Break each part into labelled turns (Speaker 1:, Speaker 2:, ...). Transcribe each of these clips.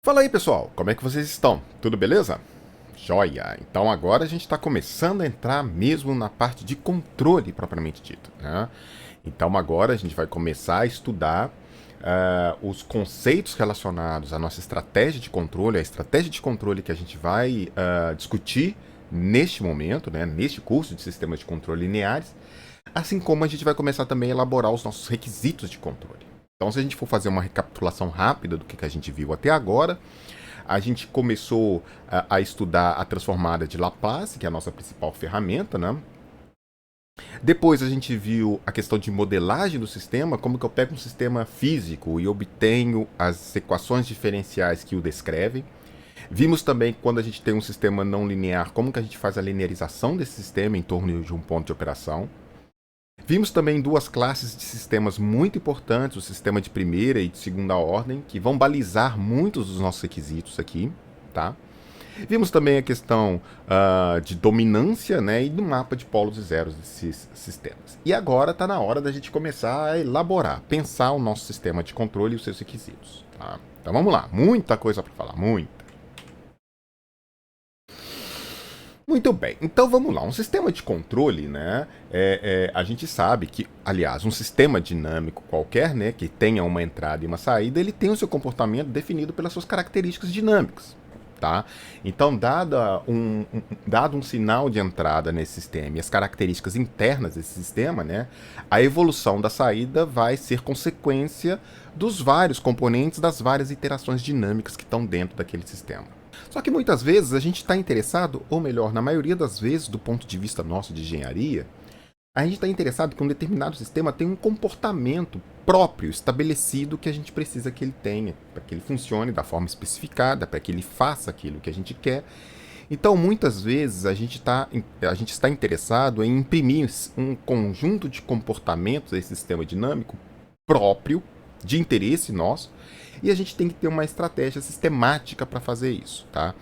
Speaker 1: Fala aí, pessoal, como é que vocês estão? Tudo beleza? Joia! Então agora a gente está começando a entrar mesmo na parte de controle propriamente dito, né? Então agora a gente vai começar a estudar os conceitos relacionados à nossa estratégia de controle, a estratégia de controle que a gente vai discutir neste momento, né, neste curso de sistemas de controle lineares, assim como a gente vai começar também a elaborar os nossos requisitos de controle. Então, se a gente for fazer uma recapitulação rápida do que a gente viu até agora, a gente começou a estudar a transformada de Laplace, que é a nossa principal ferramenta, né? Depois a gente viu a questão de modelagem do sistema, como que eu pego um sistema físico e obtenho as equações diferenciais que o descrevem. Vimos também que quando a gente tem um sistema não linear, como que a gente faz a linearização desse sistema em torno de um ponto de operação. Vimos também duas classes de sistemas muito importantes, o sistema de primeira e de segunda ordem, que vão balizar muitos dos nossos requisitos aqui, tá? Vimos também a questão de dominância, né, e do mapa de polos e zeros desses sistemas. E agora está na hora da gente começar a elaborar, pensar o nosso sistema de controle e os seus requisitos, tá? Então vamos lá, muita coisa para falar, muita. Muito bem, então vamos lá. Um sistema de controle, né? A gente sabe que, aliás, um sistema dinâmico qualquer, né, que tenha uma entrada e uma saída, ele tem o seu comportamento definido pelas suas características dinâmicas, tá? Então, dado um sinal de entrada nesse sistema e as características internas desse sistema, né, a evolução da saída vai ser consequência dos vários componentes das várias iterações dinâmicas que estão dentro daquele sistema. Só que muitas vezes a gente está interessado, ou melhor, na maioria das vezes, do ponto de vista nosso de engenharia, a gente está interessado que um determinado sistema tenha um comportamento próprio, estabelecido, que a gente precisa que ele tenha, para que ele funcione da forma especificada, para que ele faça aquilo que a gente quer. Então, muitas vezes, a gente está interessado em imprimir um conjunto de comportamentos a esse sistema dinâmico próprio, de interesse nosso, e a gente tem que ter uma estratégia sistemática para fazer isso, tá?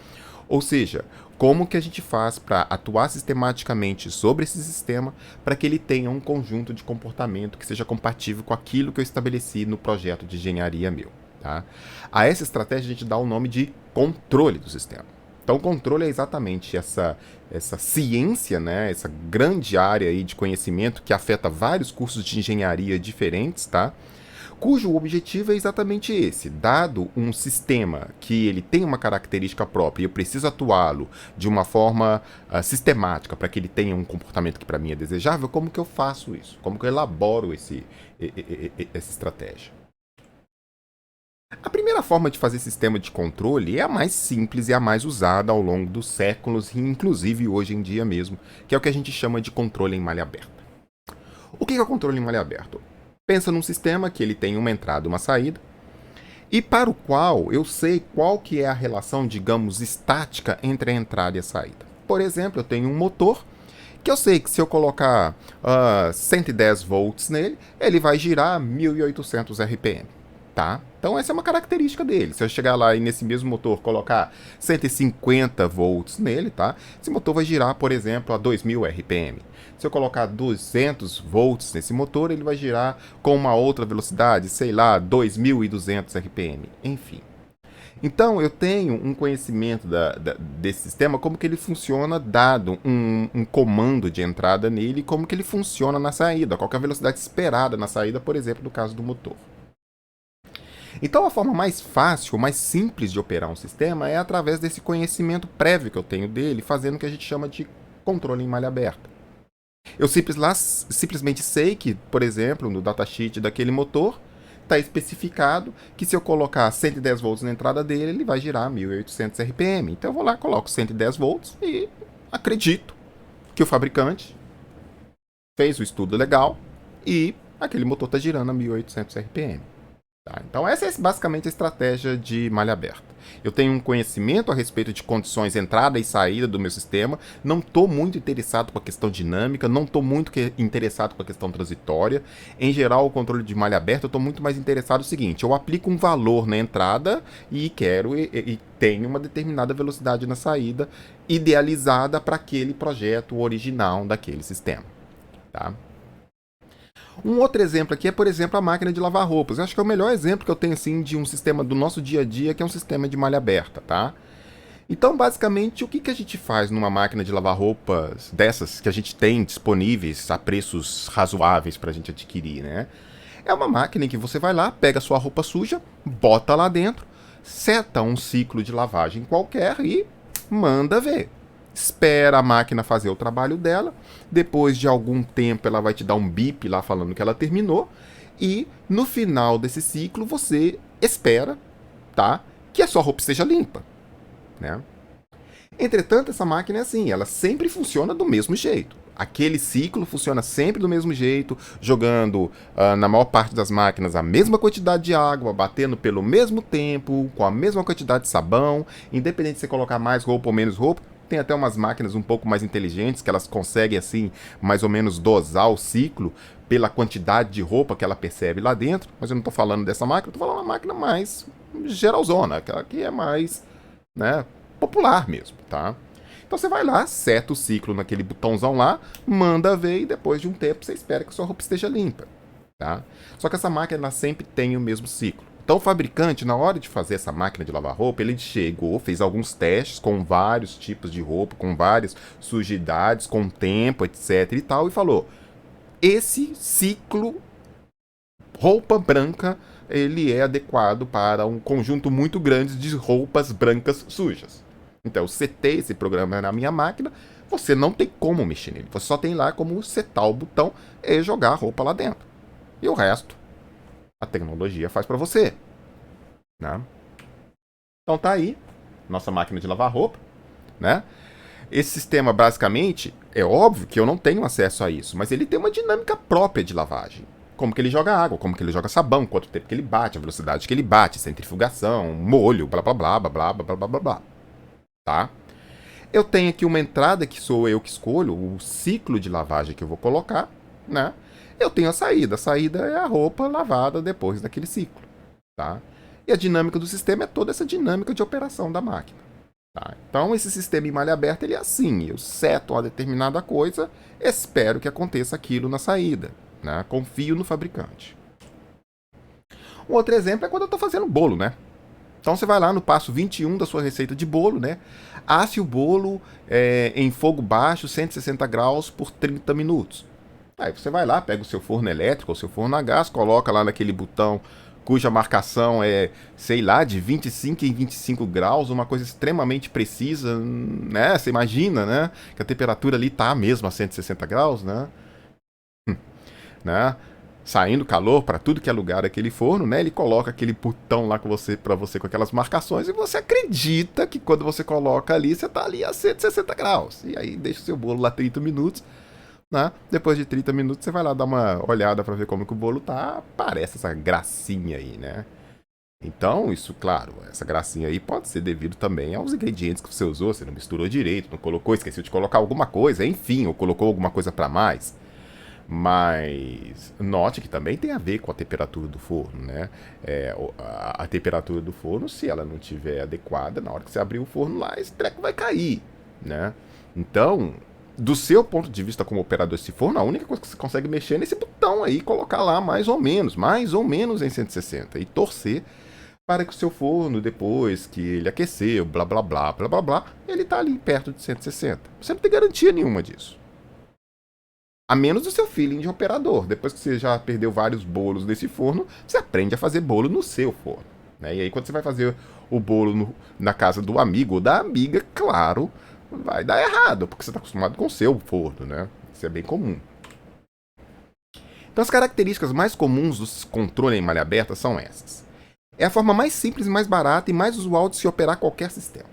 Speaker 1: Ou seja, como que a gente faz para atuar sistematicamente sobre esse sistema para que ele tenha um conjunto de comportamento que seja compatível com aquilo que eu estabeleci no projeto de engenharia meu, tá? A essa estratégia a gente dá o nome de controle do sistema. Então, o controle é exatamente essa ciência, né, essa grande área aí de conhecimento que afeta vários cursos de engenharia diferentes, tá? Cujo objetivo é exatamente esse. Dado um sistema que ele tem uma característica própria e eu preciso atuá-lo de uma forma sistemática para que ele tenha um comportamento que para mim é desejável, como que eu faço isso? Como que eu elaboro essa estratégia? A primeira forma de fazer sistema de controle é a mais simples e a mais usada ao longo dos séculos, e inclusive hoje em dia mesmo, que é o que a gente chama de controle em malha aberta. O que é o controle em malha aberta? Pensa num sistema que ele tem uma entrada e uma saída, e para o qual eu sei qual que é a relação, digamos, estática entre a entrada e a saída. Por exemplo, eu tenho um motor que eu sei que se eu colocar 110 volts nele, ele vai girar 1800 RPM, tá? Então essa é uma característica dele. Se eu chegar lá e nesse mesmo motor colocar 150 volts nele, tá? Esse motor vai girar, por exemplo, a 2000 RPM. Se eu colocar 200 volts nesse motor, ele vai girar com uma outra velocidade, sei lá, 2200 RPM. Enfim. Então, eu tenho um conhecimento desse sistema, como que ele funciona, dado um comando de entrada nele, como que ele funciona na saída, qual que é a velocidade esperada na saída, por exemplo, no caso do motor. Então, a forma mais fácil, mais simples de operar um sistema é através desse conhecimento prévio que eu tenho dele, fazendo o que a gente chama de controle em malha aberta. Eu simplesmente sei que, por exemplo, no datasheet daquele motor, está especificado que se eu colocar 110 volts na entrada dele, ele vai girar 1800 RPM. Então eu vou lá, coloco 110 volts e acredito que o fabricante fez o estudo legal e aquele motor está girando a 1800 RPM. Tá? Então essa é basicamente a estratégia de malha aberta. Eu tenho um conhecimento a respeito de condições entrada e saída do meu sistema, não estou muito interessado com a questão dinâmica, não estou muito interessado com a questão transitória. Em geral, o controle de malha aberta, eu estou muito mais interessado no seguinte: eu aplico um valor na entrada e quero e tenho uma determinada velocidade na saída, idealizada para aquele projeto original daquele sistema. Tá? Um outro exemplo aqui é, por exemplo, a máquina de lavar roupas. Eu acho que é o melhor exemplo que eu tenho, assim, de um sistema do nosso dia a dia, que é um sistema de malha aberta, tá? Então, basicamente, o que a gente faz numa máquina de lavar roupas dessas que a gente tem disponíveis a preços razoáveis para a gente adquirir, né? É uma máquina em que você vai lá, pega a sua roupa suja, bota lá dentro, seta um ciclo de lavagem qualquer e manda ver. Espera a máquina fazer o trabalho dela, depois de algum tempo ela vai te dar um bip lá falando que ela terminou, e no final desse ciclo você espera, tá? Que a sua roupa esteja limpa, né? Entretanto, essa máquina é assim, ela sempre funciona do mesmo jeito. Aquele ciclo funciona sempre do mesmo jeito, jogando na maior parte das máquinas a mesma quantidade de água, batendo pelo mesmo tempo, com a mesma quantidade de sabão, independente de você colocar mais roupa ou menos roupa. Tem até umas máquinas um pouco mais inteligentes que elas conseguem, assim, mais ou menos dosar o ciclo pela quantidade de roupa que ela percebe lá dentro. Mas eu não estou falando dessa máquina, eu estou falando uma máquina mais geralzona, aquela que é mais, né, popular mesmo, tá? Então você vai lá, seta o ciclo naquele botãozão lá, manda ver e depois de um tempo você espera que sua roupa esteja limpa, tá? Só que essa máquina ela sempre tem o mesmo ciclo. Então o fabricante, na hora de fazer essa máquina de lavar roupa, ele chegou, fez alguns testes com vários tipos de roupa, com várias sujidades, com tempo, etc e tal, e falou: esse ciclo roupa branca, ele é adequado para um conjunto muito grande de roupas brancas sujas. Então eu setei esse programa na minha máquina, você não tem como mexer nele, você só tem lá como setar o botão e jogar a roupa lá dentro. E o resto, a tecnologia faz para você, né? Então tá aí, nossa máquina de lavar roupa, né? Esse sistema, basicamente, é óbvio que eu não tenho acesso a isso, mas ele tem uma dinâmica própria de lavagem. Como que ele joga água, como que ele joga sabão, quanto tempo que ele bate, a velocidade que ele bate, centrifugação, molho, blá blá blá blá blá blá blá blá blá. Tá? Eu tenho aqui uma entrada que sou eu que escolho, o ciclo de lavagem que eu vou colocar, né? Eu tenho a saída. A saída é a roupa lavada depois daquele ciclo, tá? E a dinâmica do sistema é toda essa dinâmica de operação da máquina. Tá? Então, esse sistema em malha aberta ele é assim: eu seto uma determinada coisa, espero que aconteça aquilo na saída, né? Confio no fabricante. Um outro exemplo é quando eu estou fazendo bolo, né? Então você vai lá no passo 21 da sua receita de bolo, né? Asse o bolo em fogo baixo, 160 graus por 30 minutos. Aí você vai lá, pega o seu forno elétrico ou seu forno a gás, coloca lá naquele botão cuja marcação é, sei lá, de 25 em 25 graus, uma coisa extremamente precisa, né? Você imagina, né? Que a temperatura ali tá mesmo a 160 graus, né? Né? Saindo calor para tudo que é lugar daquele forno, né? Ele coloca aquele botão lá para você com aquelas marcações e você acredita que quando você coloca ali, você tá ali a 160 graus. E aí deixa o seu bolo lá 30 minutos, né? Depois de 30 minutos você vai lá dar uma olhada para ver como que o bolo tá, aparece essa gracinha aí, né? Então, isso, claro, essa gracinha aí pode ser devido também aos ingredientes que você usou, você não misturou direito, não colocou, esqueceu de colocar alguma coisa, enfim, ou colocou alguma coisa para mais. Mas note que também tem a ver com a temperatura do forno, né? A temperatura do forno, se ela não estiver adequada, na hora que você abrir o forno lá, esse treco vai cair, né? Então, do seu ponto de vista como operador desse forno, a única coisa que você consegue mexer é nesse botão aí, colocar lá mais ou menos em 160 e torcer para que o seu forno, depois que ele aqueceu, blá blá blá blá blá blá, ele tá ali perto de 160. Você não tem garantia nenhuma disso. A menos do seu feeling de operador. Depois que você já perdeu vários bolos nesse forno, você aprende a fazer bolo no seu forno, né? E aí quando você vai fazer o bolo na casa do amigo ou da amiga, claro, vai dar errado, porque você está acostumado com o seu forno, né? Isso é bem comum. Então as características mais comuns do controle em malha aberta são essas. É a forma mais simples, mais barata e mais usual de se operar qualquer sistema,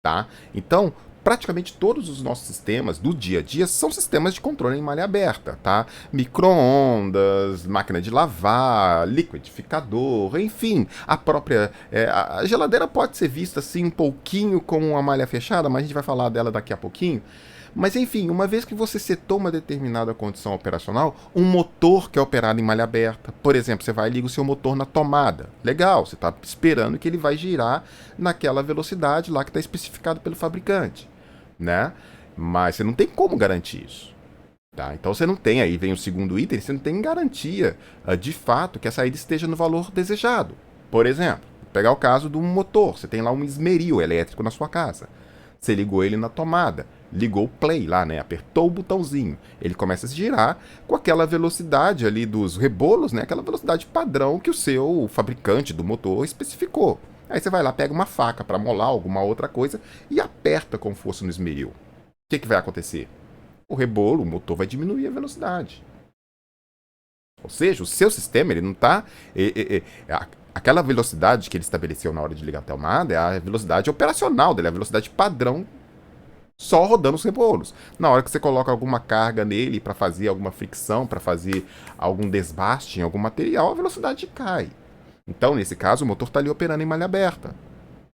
Speaker 1: tá? Então, praticamente todos os nossos sistemas do dia a dia são sistemas de controle em malha aberta, tá? Micro-ondas, máquina de lavar, liquidificador, enfim. A própria... a geladeira pode ser vista assim um pouquinho com a malha fechada, mas a gente vai falar dela daqui a pouquinho. Mas enfim, uma vez que você setou uma determinada condição operacional, um motor que é operado em malha aberta, por exemplo, você vai e liga o seu motor na tomada. Legal, você está esperando que ele vai girar naquela velocidade lá que está especificado pelo fabricante, né? Mas você não tem como garantir isso. Tá? Então você não tem, aí vem o segundo item, você não tem garantia de fato que a saída esteja no valor desejado. Por exemplo, pegar o caso de um motor, você tem lá um esmeril elétrico na sua casa. Você ligou ele na tomada, ligou o play lá, né? Apertou o botãozinho. Ele começa a se girar com aquela velocidade ali dos rebolos, né? Aquela velocidade padrão que o seu fabricante do motor especificou. Aí você vai lá, pega uma faca para molar alguma outra coisa e aperta com força no esmeril. O que vai acontecer? O rebolo, o motor vai diminuir a velocidade. Ou seja, o seu sistema ele não está. Aquela velocidade que ele estabeleceu na hora de ligar a tomada é a velocidade operacional dele, é a velocidade padrão só rodando os rebolos. Na hora que você coloca alguma carga nele para fazer alguma fricção, para fazer algum desbaste em algum material, a velocidade cai. Então, nesse caso, o motor está ali operando em malha aberta.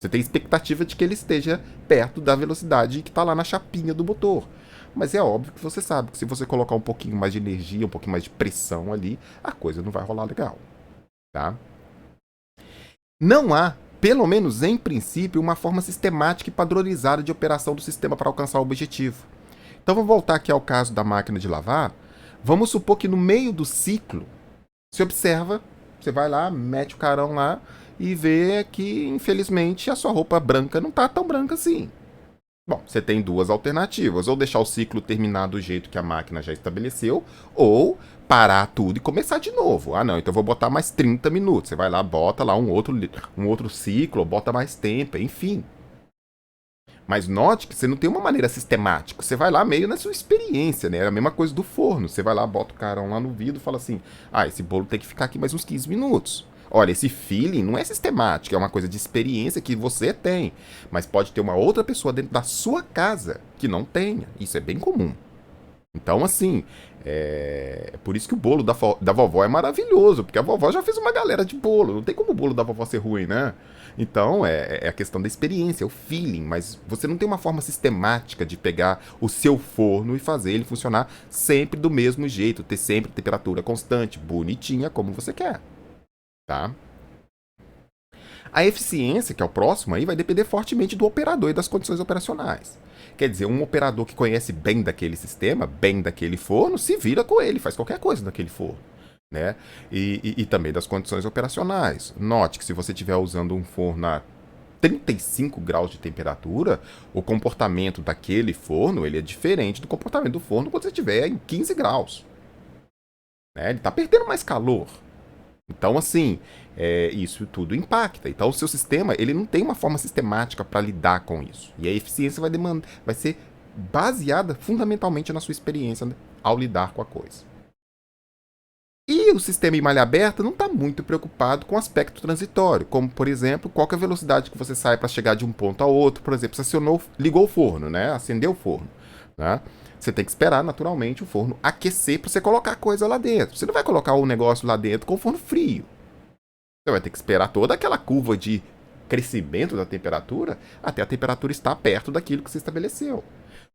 Speaker 1: Você tem expectativa de que ele esteja perto da velocidade que está lá na chapinha do motor. Mas é óbvio que você sabe que se você colocar um pouquinho mais de energia, um pouquinho mais de pressão ali, a coisa não vai rolar legal. Tá? Não há, pelo menos em princípio, uma forma sistemática e padronizada de operação do sistema para alcançar o objetivo. Então vamos voltar aqui ao caso da máquina de lavar. Vamos supor que no meio do ciclo, você observa, você vai lá, mete o carão lá e vê que, infelizmente, a sua roupa branca não está tão branca assim. Bom, você tem duas alternativas. Ou deixar o ciclo terminar do jeito que a máquina já estabeleceu, ou parar tudo e começar de novo. Ah, não, então eu vou botar mais 30 minutos. Você vai lá, bota lá um outro ciclo, bota mais tempo, enfim. Mas note que você não tem uma maneira sistemática. Você vai lá meio na sua experiência, né? É a mesma coisa do forno. Você vai lá, bota o carão lá no vidro e fala assim: ah, esse bolo tem que ficar aqui mais uns 15 minutos. Olha, esse feeling não é sistemático, é uma coisa de experiência que você tem. Mas pode ter uma outra pessoa dentro da sua casa que não tenha. Isso é bem comum. Então, assim, por isso que o bolo da vovó é maravilhoso, porque a vovó já fez uma galera de bolo. Não tem como o bolo da vovó ser ruim, né? Então, é a questão da experiência, é o feeling, mas você não tem uma forma sistemática de pegar o seu forno e fazer ele funcionar sempre do mesmo jeito, ter sempre temperatura constante, bonitinha, como você quer, tá? A eficiência, que é o próximo aí, vai depender fortemente do operador e das condições operacionais. Quer dizer, um operador que conhece bem daquele sistema, bem daquele forno, se vira com ele, faz qualquer coisa naquele forno. Né? E também das condições operacionais. Note que se você estiver usando um forno a 35 graus de temperatura, o comportamento daquele forno ele é diferente do comportamento do forno quando você estiver em 15 graus. Né? Ele está perdendo mais calor. Então, assim, isso tudo impacta. Então, o seu sistema ele não tem uma forma sistemática para lidar com isso. E a eficiência vai ser baseada fundamentalmente na sua experiência, né, ao lidar com a coisa. E o sistema em malha aberta não está muito preocupado com o aspecto transitório, como, por exemplo, qual que é a velocidade que você sai para chegar de um ponto a outro. Por exemplo, você ligou o forno, né? Acendeu o forno. Né? Você tem que esperar, naturalmente, o forno aquecer para você colocar a coisa lá dentro. Você não vai colocar o negócio lá dentro com o forno frio. Você vai ter que esperar toda aquela curva de crescimento da temperatura até a temperatura estar perto daquilo que você estabeleceu.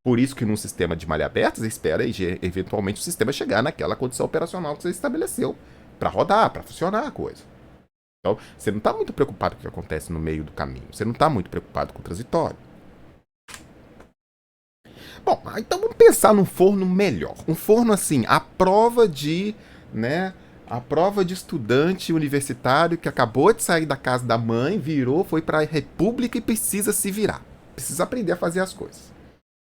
Speaker 1: Por isso que num sistema de malha aberta, você espera eventualmente o sistema chegar naquela condição operacional que você estabeleceu para rodar, para funcionar a coisa. Então, você não está muito preocupado com o que acontece no meio do caminho. Você não está muito preocupado com o transitório. Bom, então vamos pensar num forno melhor. Um forno assim, à prova de, né, a prova de estudante universitário que acabou de sair da casa da mãe, virou, foi para a república e precisa se virar. Precisa aprender a fazer as coisas.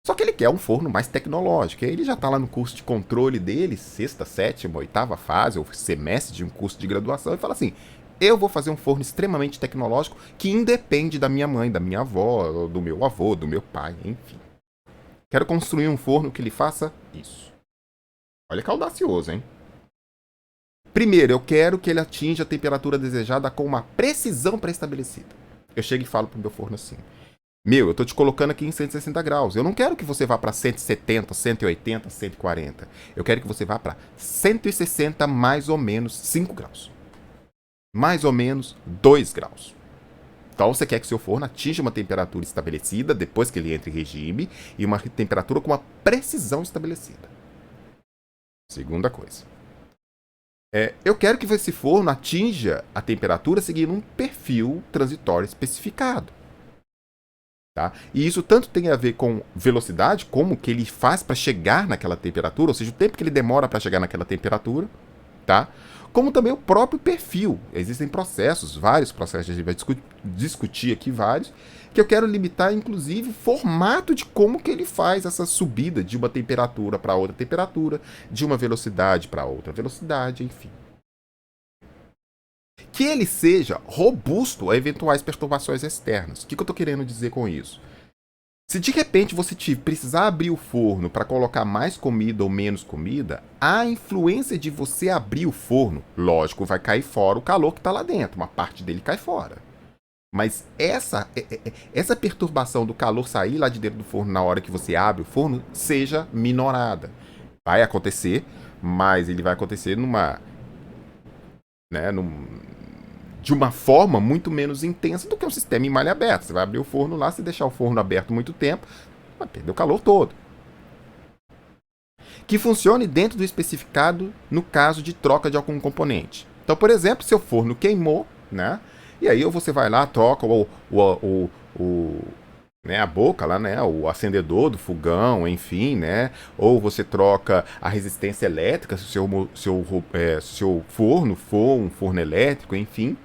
Speaker 1: Só que ele quer um forno mais tecnológico. Ele já está lá no curso de controle dele, sexta, sétima, oitava fase, ou semestre de um curso de graduação, e fala assim: eu vou fazer um forno extremamente tecnológico que independe da minha mãe, da minha avó, do meu avô, do meu pai, enfim. Quero construir um forno que lhe faça isso. Olha que audacioso, hein? Primeiro, eu quero que ele atinja a temperatura desejada com uma precisão pré-estabelecida. Eu chego e falo pro meu forno assim: meu, eu tô te colocando aqui em 160 graus. Eu não quero que você vá para 170, 180, 140. Eu quero que você vá para 160 mais ou menos 5 graus. Mais ou menos 2 graus. Então você quer que seu forno atinja uma temperatura estabelecida depois que ele entre em regime e uma temperatura com uma precisão estabelecida. Segunda coisa. Eu quero que esse forno atinja a temperatura seguindo um perfil transitório especificado. Tá? E isso tanto tem a ver com velocidade, como que ele faz para chegar naquela temperatura, ou seja, o tempo que ele demora para chegar naquela temperatura, tá? Como também o próprio perfil. Existem processos, vários processos, a gente vai discutir aqui vários, que eu quero limitar, inclusive, o formato de como que ele faz essa subida de uma temperatura para outra temperatura, de uma velocidade para outra velocidade, enfim. Que ele seja robusto a eventuais perturbações externas. O que eu estou querendo dizer com isso? Se de repente você precisar abrir o forno para colocar mais comida ou menos comida, a influência de você abrir o forno, lógico, vai cair fora o calor que está lá dentro, uma parte dele cai fora. Mas essa perturbação do calor sair lá de dentro do forno na hora que você abre o forno seja minorada. Vai acontecer, mas ele vai acontecer né, de uma forma muito menos intensa do que um sistema em malha aberta. Você vai abrir o forno lá, se deixar o forno aberto muito tempo, vai perder o calor todo. Que funcione dentro do especificado no caso de troca de algum componente. Então, por exemplo, seu forno queimou, né? E aí você vai lá, troca né, a boca lá, né, o acendedor do fogão, enfim, né, ou você troca a resistência elétrica se o seu forno for um forno elétrico, enfim,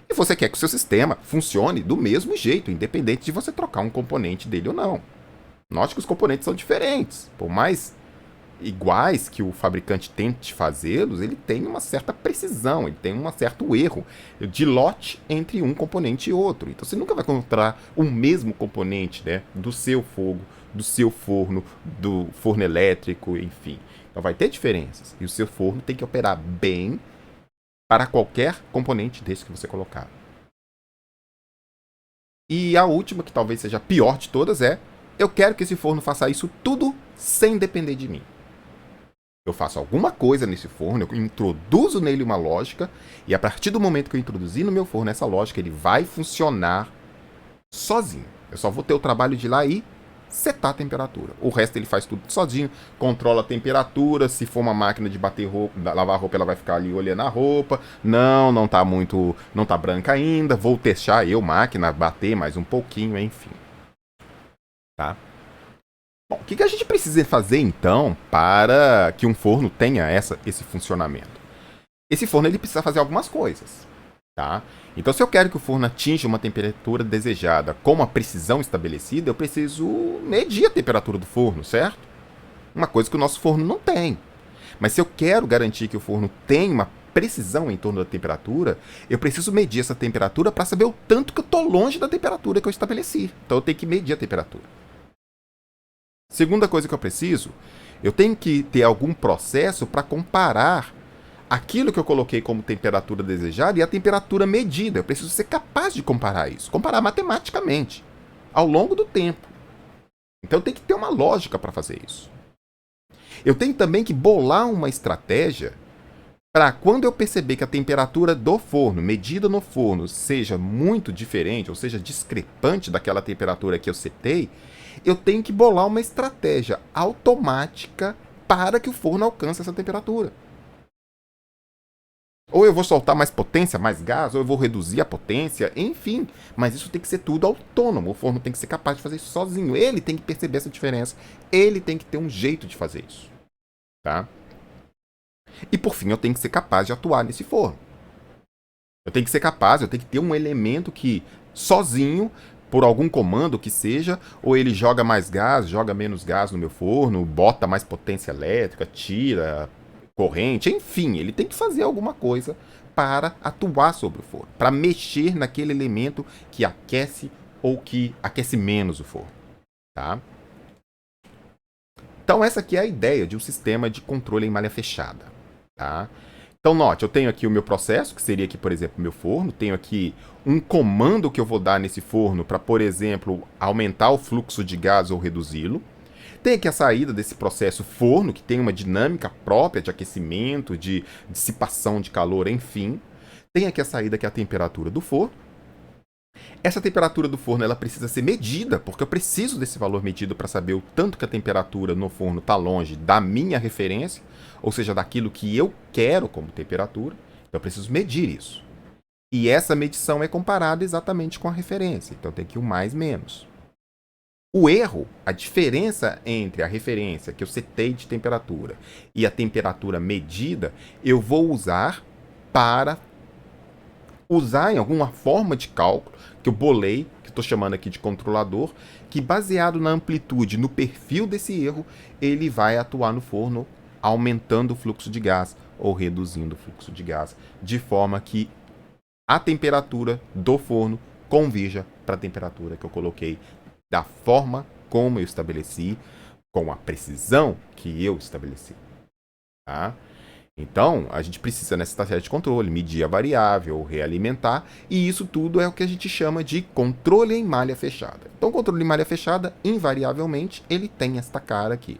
Speaker 1: e você quer que o seu sistema funcione do mesmo jeito, independente de você trocar um componente dele ou não. Note que os componentes são diferentes, por mais iguais que o fabricante tente fazê-los, ele tem uma certa precisão, ele tem um certo erro de lote entre um componente e outro. Então você nunca vai encontrar o mesmo componente, né, do seu fogo, do seu forno, do forno elétrico, enfim. Então vai ter diferenças. E o seu forno tem que operar bem para qualquer componente desse que você colocar. E a última, que talvez seja a pior de todas, é: eu quero que esse forno faça isso tudo sem depender de mim. Eu faço alguma coisa nesse forno, eu introduzo nele uma lógica, e a partir do momento que eu introduzir no meu forno essa lógica, ele vai funcionar sozinho. Eu só vou ter o trabalho de ir lá e setar a temperatura. O resto ele faz tudo sozinho, controla a temperatura, se for uma máquina de bater roupa, lavar roupa, ela vai ficar ali olhando a roupa. Não tá branca ainda, vou deixar eu, máquina, bater mais um pouquinho, enfim. Tá? Bom, o que a gente precisa fazer então para que um forno tenha esse funcionamento? Esse forno ele precisa fazer algumas coisas, tá? Então, se eu quero que o forno atinja uma temperatura desejada com uma precisão estabelecida, eu preciso medir a temperatura do forno, certo? Uma coisa que o nosso forno não tem. Mas se eu quero garantir que o forno tenha uma precisão em torno da temperatura, eu preciso medir essa temperatura para saber o tanto que eu estou longe da temperatura que eu estabeleci. Então, eu tenho que medir a temperatura. Segunda coisa que eu tenho que ter algum processo para comparar aquilo que eu coloquei como temperatura desejada e a temperatura medida. Eu preciso ser capaz de comparar isso, comparar matematicamente, ao longo do tempo. Então eu tenho que ter uma lógica para fazer isso. Eu tenho também que bolar uma estratégia para quando eu perceber que a temperatura do forno, medida no forno, seja muito diferente, ou seja, discrepante daquela temperatura que eu setei, eu tenho que bolar uma estratégia automática para que o forno alcance essa temperatura. Ou eu vou soltar mais potência, mais gás, ou eu vou reduzir a potência, enfim. Mas isso tem que ser tudo autônomo. O forno tem que ser capaz de fazer isso sozinho. Ele tem que perceber essa diferença. Ele tem que ter um jeito de fazer isso. Tá? E por fim, eu tenho que ser capaz de atuar nesse forno. Eu tenho que ter um elemento que, sozinho, por algum comando que seja, ou ele joga mais gás, joga menos gás no meu forno, bota mais potência elétrica, tira corrente, enfim, ele tem que fazer alguma coisa para atuar sobre o forno, para mexer naquele elemento que aquece ou que aquece menos o forno, tá? Então essa aqui é a ideia de um sistema de controle em malha fechada, tá? Então note, eu tenho aqui o meu processo, que seria aqui, por exemplo, o meu forno, tenho aqui um comando que eu vou dar nesse forno para, por exemplo, aumentar o fluxo de gás ou reduzi-lo. Tem aqui a saída desse processo forno, que tem uma dinâmica própria de aquecimento, de dissipação de calor, enfim. Tem aqui a saída que é a temperatura do forno. Essa temperatura do forno ela precisa ser medida, porque eu preciso desse valor medido para saber o tanto que a temperatura no forno está longe da minha referência, ou seja, daquilo que eu quero como temperatura. Então eu preciso medir isso. E essa medição é comparada exatamente com a referência. Então tem aqui o mais menos. O erro, a diferença entre a referência que eu setei de temperatura e a temperatura medida, eu vou usar para usar em alguma forma de cálculo que eu bolei, que estou chamando aqui de controlador, que baseado na amplitude, no perfil desse erro, ele vai atuar no forno aumentando o fluxo de gás ou reduzindo o fluxo de gás, de forma que a temperatura do forno convirja para a temperatura que eu coloquei da forma como eu estabeleci, com a precisão que eu estabeleci. Tá? Então, a gente precisa nessa estratégia de controle medir a variável, realimentar, e isso tudo é o que a gente chama de controle em malha fechada. Então, o controle em malha fechada, invariavelmente, ele tem esta cara aqui.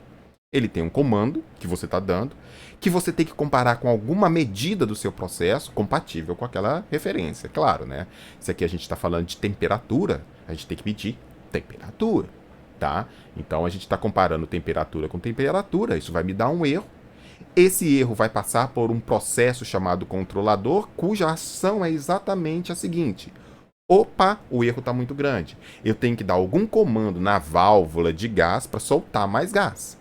Speaker 1: Ele tem um comando que você está dando, que você tem que comparar com alguma medida do seu processo compatível com aquela referência. Claro, né? Se aqui a gente está falando de temperatura, a gente tem que medir temperatura, tá? Então, a gente está comparando temperatura com temperatura, isso vai me dar um erro. Esse erro vai passar por um processo chamado controlador, cuja ação é exatamente a seguinte. Opa, o erro está muito grande. Eu tenho que dar algum comando na válvula de gás para soltar mais gás.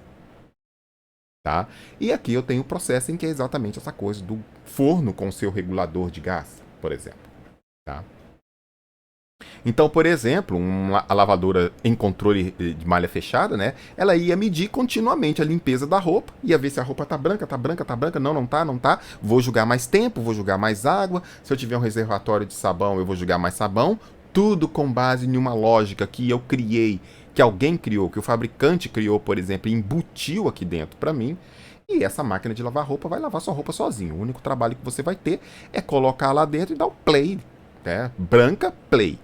Speaker 1: Tá? E aqui eu tenho o processo em que é exatamente essa coisa do forno com seu regulador de gás, por exemplo. Tá? Então, por exemplo, a lavadora em controle de malha fechada, né? Ela ia medir continuamente a limpeza da roupa, ia ver se a roupa tá branca, tá branca, tá branca, não tá, não tá. Vou jogar mais tempo, vou jogar mais água. Se eu tiver um reservatório de sabão, eu vou jogar mais sabão. Tudo com base em uma lógica que eu criei, que alguém criou, que o fabricante criou, por exemplo, e embutiu aqui dentro para mim. E essa máquina de lavar roupa vai lavar sua roupa sozinho. O único trabalho que você vai ter é colocar lá dentro e dar o play, né? Branca, play.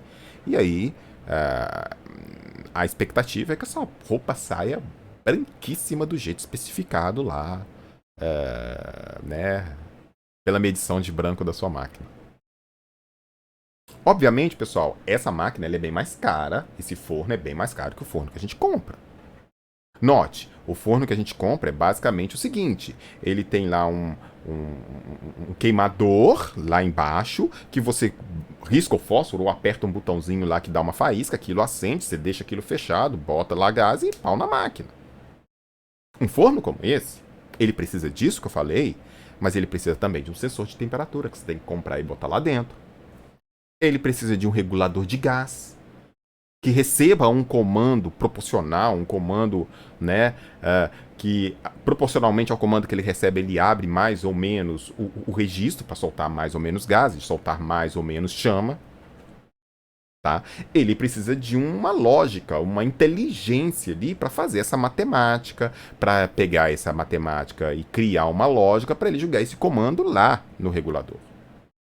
Speaker 1: E aí, a expectativa é que essa roupa saia branquíssima do jeito especificado lá, né, pela medição de branco da sua máquina. Obviamente, pessoal, essa máquina ela é bem mais cara, esse forno é bem mais caro que o forno que a gente compra. Note, o forno que a gente compra é basicamente o seguinte, ele tem lá um queimador lá embaixo, que você risca o fósforo ou aperta um botãozinho lá que dá uma faísca, aquilo acende, você deixa aquilo fechado, bota lá gás e pau na máquina. Um forno como esse, ele precisa disso que eu falei, mas ele precisa também de um sensor de temperatura que você tem que comprar e botar lá dentro. Ele precisa de um regulador de gás, que receba um comando proporcional, um comando, né, que proporcionalmente ao comando que ele recebe, ele abre mais ou menos o registro para soltar mais ou menos gases, soltar mais ou menos chama. Tá? Ele precisa de uma lógica, uma inteligência ali para fazer essa matemática, para pegar essa matemática e criar uma lógica para ele jogar esse comando lá no regulador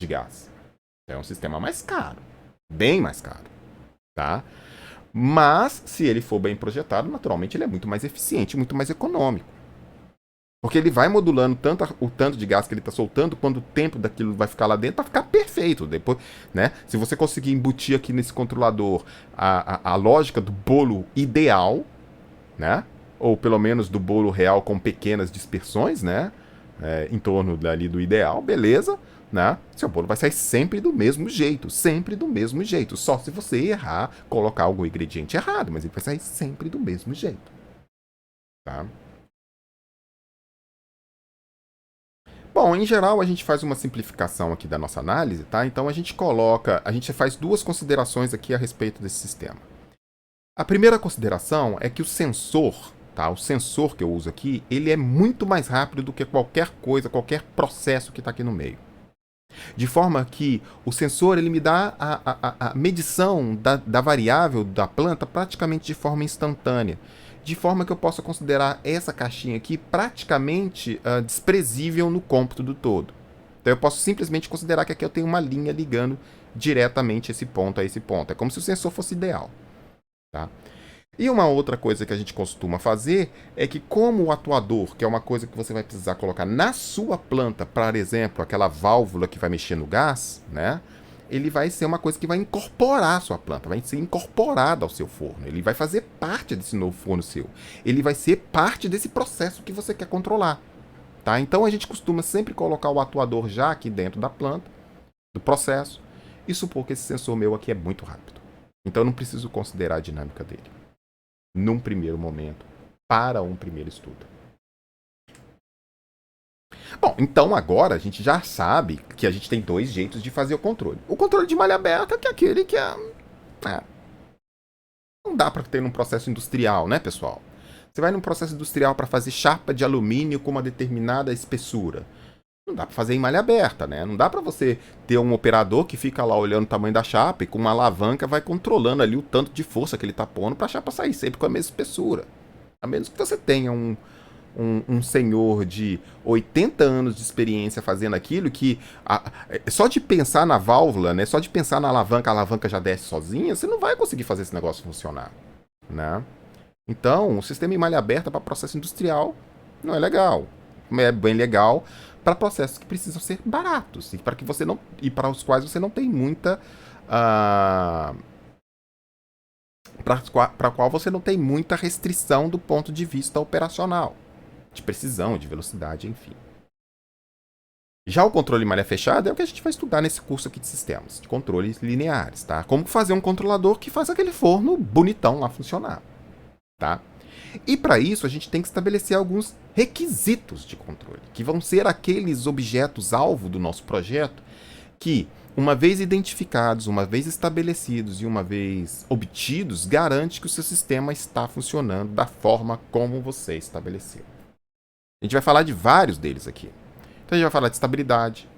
Speaker 1: de gás. É um sistema mais caro, bem mais caro. Tá? Mas, se ele for bem projetado, naturalmente ele é muito mais eficiente, muito mais econômico. Porque ele vai modulando o tanto de gás que ele está soltando, quando o tempo daquilo vai ficar lá dentro, para ficar perfeito. Depois, né? Se você conseguir embutir aqui nesse controlador a lógica do bolo ideal, né? Ou pelo menos do bolo real com pequenas dispersões, né? Em torno dali do ideal, beleza. Né? Seu bolo vai sair sempre do mesmo jeito, sempre do mesmo jeito. Só se você errar, colocar algum ingrediente errado, mas ele vai sair sempre do mesmo jeito. Tá? Bom, em geral a gente faz uma simplificação aqui da nossa análise, tá? Então a gente faz duas considerações aqui a respeito desse sistema. A primeira consideração é que o sensor, tá? O sensor que eu uso aqui, ele é muito mais rápido do que qualquer coisa, qualquer processo que está aqui no meio. De forma que o sensor ele me dá a medição da variável da planta praticamente de forma instantânea. De forma que eu possa considerar essa caixinha aqui praticamente desprezível no cômputo do todo. Então eu posso simplesmente considerar que aqui eu tenho uma linha ligando diretamente esse ponto a esse ponto. É como se o sensor fosse ideal. Tá? E uma outra coisa que a gente costuma fazer é que, como o atuador, que é uma coisa que você vai precisar colocar na sua planta, por exemplo, aquela válvula que vai mexer no gás, né? Ele vai ser uma coisa que vai incorporar a sua planta, vai ser incorporada ao seu forno. Ele vai fazer parte desse novo forno seu. Ele vai ser parte desse processo que você quer controlar. Tá? Então a gente costuma sempre colocar o atuador já aqui dentro da planta, do processo, e supor que esse sensor meu aqui é muito rápido. Então eu não preciso considerar a dinâmica dele. num primeiro momento, para um primeiro estudo. Bom, então agora a gente já sabe que a gente tem dois jeitos de fazer o controle. O controle de malha aberta, que é aquele que é não dá para ter num processo industrial, né, pessoal? Você vai num processo industrial para fazer chapa de alumínio com uma determinada espessura. Não dá para fazer em malha aberta, né? Não dá para você ter um operador que fica lá olhando o tamanho da chapa e com uma alavanca vai controlando ali o tanto de força que ele está pondo para a chapa sair sempre com a mesma espessura. A menos que você tenha um senhor de 80 anos de experiência fazendo aquilo que só de pensar na válvula, né? Só de pensar na alavanca, a alavanca já desce sozinha, você não vai conseguir fazer esse negócio funcionar, né? Então, o sistema em malha aberta para processo industrial não é legal. É bem legal para processos que precisam ser baratos e para que você não e para os quais você não tem muita para qual você não tem muita restrição do ponto de vista operacional, de precisão, de velocidade, enfim. Já o controle em malha fechada é o que a gente vai estudar nesse curso aqui de sistemas, de controles lineares, tá? Como fazer um controlador que faz aquele forno bonitão lá funcionar, tá? E para isso a gente tem que estabelecer alguns requisitos de controle, que vão ser aqueles objetos-alvo do nosso projeto que, uma vez identificados, uma vez estabelecidos e uma vez obtidos, garante que o seu sistema está funcionando da forma como você estabeleceu. A gente vai falar de vários deles aqui. Então a gente vai falar de estabilidade,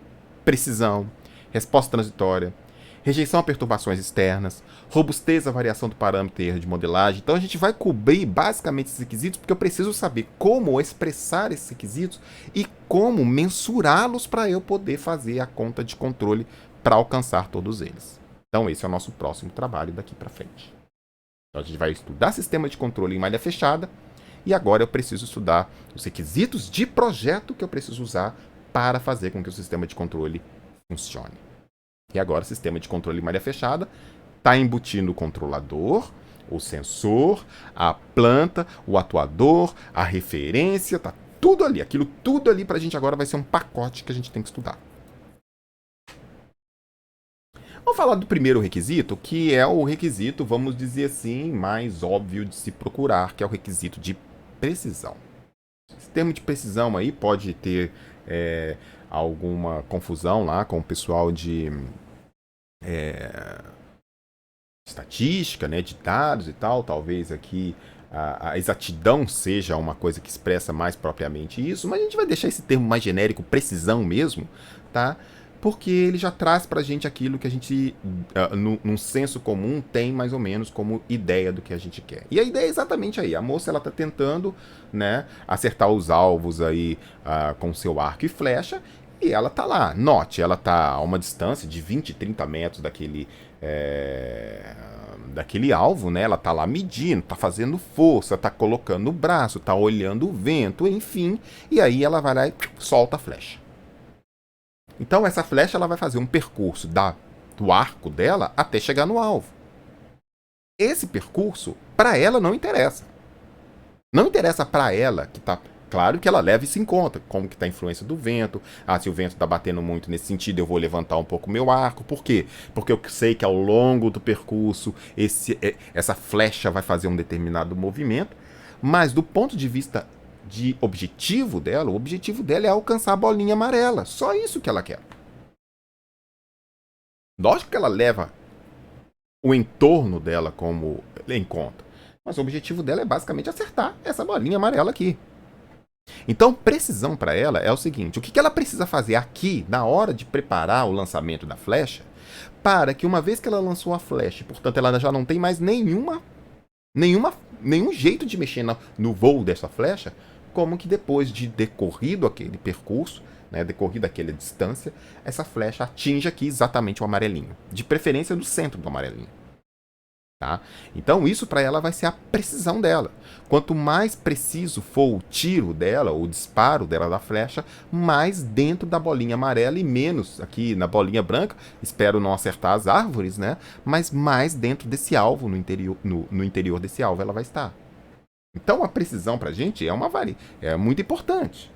Speaker 1: precisão, resposta transitória, rejeição a perturbações externas, robustez à variação do parâmetro e erro de modelagem. Então a gente vai cobrir basicamente esses requisitos porque eu preciso saber como expressar esses requisitos e como mensurá-los para eu poder fazer a conta de controle para alcançar todos eles. Então esse é o nosso próximo trabalho daqui para frente. Então a gente vai estudar sistema de controle em malha fechada e agora eu preciso estudar os requisitos de projeto que eu preciso usar para fazer com que o sistema de controle funcione. E agora o sistema de controle em malha fechada está embutindo o controlador, o sensor, a planta, o atuador, a referência, tá tudo ali. Aquilo tudo ali para a gente agora vai ser um pacote que a gente tem que estudar. Vamos falar do primeiro requisito, que é o requisito, vamos dizer assim, mais óbvio de se procurar, que é o requisito de precisão. Esse termo de precisão aí pode ter alguma confusão lá com o pessoal de estatística, né, de dados e tal. Talvez aqui a exatidão seja uma coisa que expressa mais propriamente isso, mas a gente vai deixar esse termo mais genérico, precisão mesmo, tá? Porque ele já traz pra gente aquilo que a gente, num senso comum, tem mais ou menos como ideia do que a gente quer. E a ideia é exatamente aí. A moça, ela tá tentando, né, acertar os alvos aí com seu arco e flecha, e ela tá lá. Note, ela tá a uma distância de 20, 30 metros daquele alvo, né? Ela tá lá medindo, tá fazendo força, tá colocando o braço, tá olhando o vento, enfim. E aí ela vai lá e solta a flecha. Então essa flecha ela vai fazer um percurso do arco dela até chegar no alvo. Esse percurso, para ela, não interessa. Não interessa para ela que tá... Claro que ela leva isso em conta, como que tá a influência do vento. Se o vento tá batendo muito nesse sentido, eu vou levantar um pouco o meu arco. Por quê? Porque eu sei que ao longo do percurso essa flecha vai fazer um determinado movimento. Mas do ponto de vista de objetivo dela, o objetivo dela é alcançar a bolinha amarela. Só isso que ela quer. Lógico que ela leva o entorno dela como em conta. Mas o objetivo dela é basicamente acertar essa bolinha amarela aqui. Então, precisão para ela é o seguinte: o que ela precisa fazer aqui, na hora de preparar o lançamento da flecha, para que uma vez que ela lançou a flecha, portanto ela já não tem mais nenhum jeito de mexer no voo dessa flecha, como que depois de decorrido aquele percurso, né, decorrida aquela distância, essa flecha atinge aqui exatamente o amarelinho, de preferência no centro do amarelinho. Tá? Então isso para ela vai ser a precisão dela. Quanto mais preciso for o tiro dela, o disparo dela da flecha, mais dentro da bolinha amarela e menos aqui na bolinha branca, espero não acertar as árvores, né? Mas mais dentro desse alvo, no interior desse alvo ela vai estar. Então a precisão pra gente é muito importante.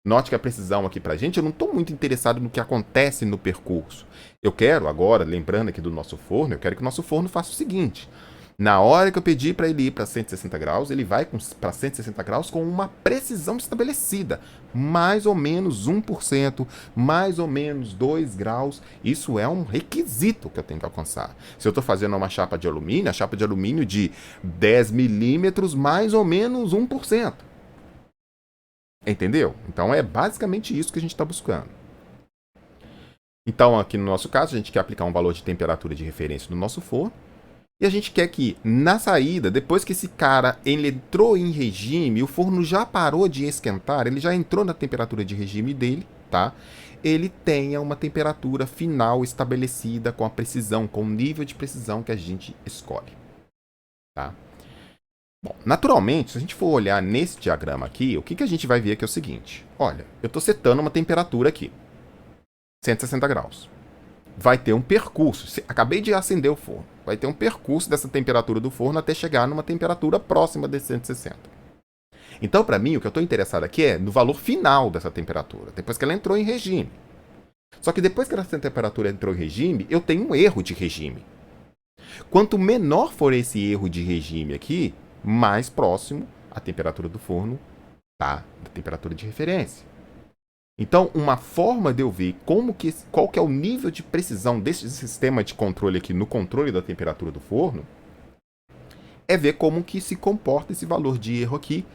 Speaker 1: Note que a precisão aqui pra gente, eu não estou muito interessado no que acontece no percurso. Eu quero agora, lembrando aqui do nosso forno, eu quero que o nosso forno faça o seguinte: Na hora que eu pedi para ele ir para 160 graus, ele vai para 160 graus com uma precisão estabelecida. Mais ou menos 1%, mais ou menos 2 graus. Isso é um requisito que eu tenho que alcançar. Se eu estou fazendo uma chapa de alumínio, a chapa de alumínio de 10 milímetros, mais ou menos 1%. Entendeu? Então é basicamente isso que a gente está buscando. Então, aqui no nosso caso, a gente quer aplicar um valor de temperatura de referência no nosso forno. E a gente quer que, na saída, depois que esse cara ele entrou em regime, o forno já parou de esquentar, ele já entrou na temperatura de regime dele, tá? Ele tenha uma temperatura final estabelecida com a precisão, com o nível de precisão que a gente escolhe, tá? Bom, naturalmente, se a gente for olhar nesse diagrama aqui, o que a gente vai ver aqui é o seguinte. Olha, eu estou setando uma temperatura aqui, 160 graus. Vai ter um percurso. Acabei de acender o forno. Vai ter um percurso dessa temperatura do forno até chegar numa temperatura próxima de 160. Então, para mim, o que eu estou interessado aqui é no valor final dessa temperatura, depois que ela entrou em regime. Só que depois que essa temperatura entrou em regime, eu tenho um erro de regime. Quanto menor for esse erro de regime aqui, mais próximo a temperatura do forno tá da temperatura de referência. Então, uma forma de eu ver qual que é o nível de precisão desse sistema de controle aqui no controle da temperatura do forno é ver como que se comporta esse valor de erro aqui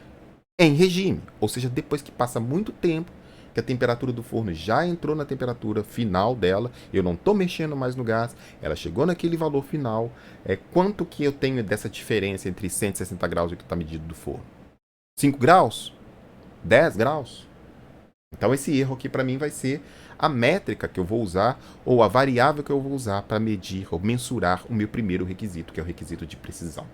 Speaker 1: em regime. Ou seja, depois que passa muito tempo, que a temperatura do forno já entrou na temperatura final dela, eu não estou mexendo mais no gás, ela chegou naquele valor final, quanto que eu tenho dessa diferença entre 160 graus e o que está medido do forno? 5 graus? 10 graus? Então esse erro aqui para mim vai ser a métrica que eu vou usar ou a variável que eu vou usar para medir ou mensurar o meu primeiro requisito, que é o requisito de precisão.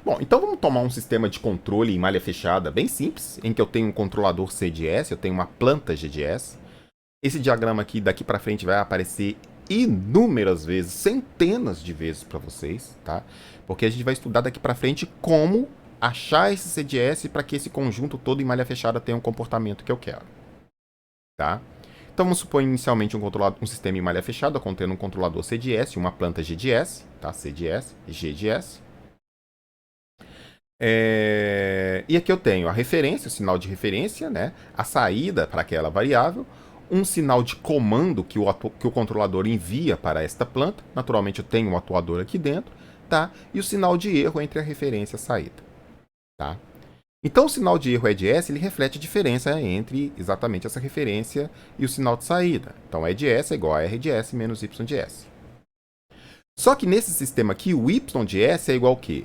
Speaker 1: Bom, então vamos tomar um sistema de controle em malha fechada bem simples, em que eu tenho um controlador CDS, eu tenho uma planta GDS. Esse diagrama aqui daqui para frente vai aparecer inúmeras vezes, centenas de vezes para vocês, tá? Porque a gente vai estudar daqui para frente como achar esse CDS para que esse conjunto todo em malha fechada tenha um comportamento que eu quero, tá? Então vamos supor inicialmente um sistema em malha fechada contendo um controlador CDS e uma planta GDS, tá? CDS, GDS. E aqui eu tenho a referência, o sinal de referência, né? A saída para aquela variável, um sinal de comando que o controlador envia para esta planta. Naturalmente eu tenho um atuador aqui dentro, tá? E o sinal de erro entre a referência e a saída. Tá? Então o sinal de erro EDS ele reflete a diferença entre exatamente essa referência e o sinal de saída. Então EDS é igual a RDS menos YDS. Só que nesse sistema aqui, o YDS é igual ao quê?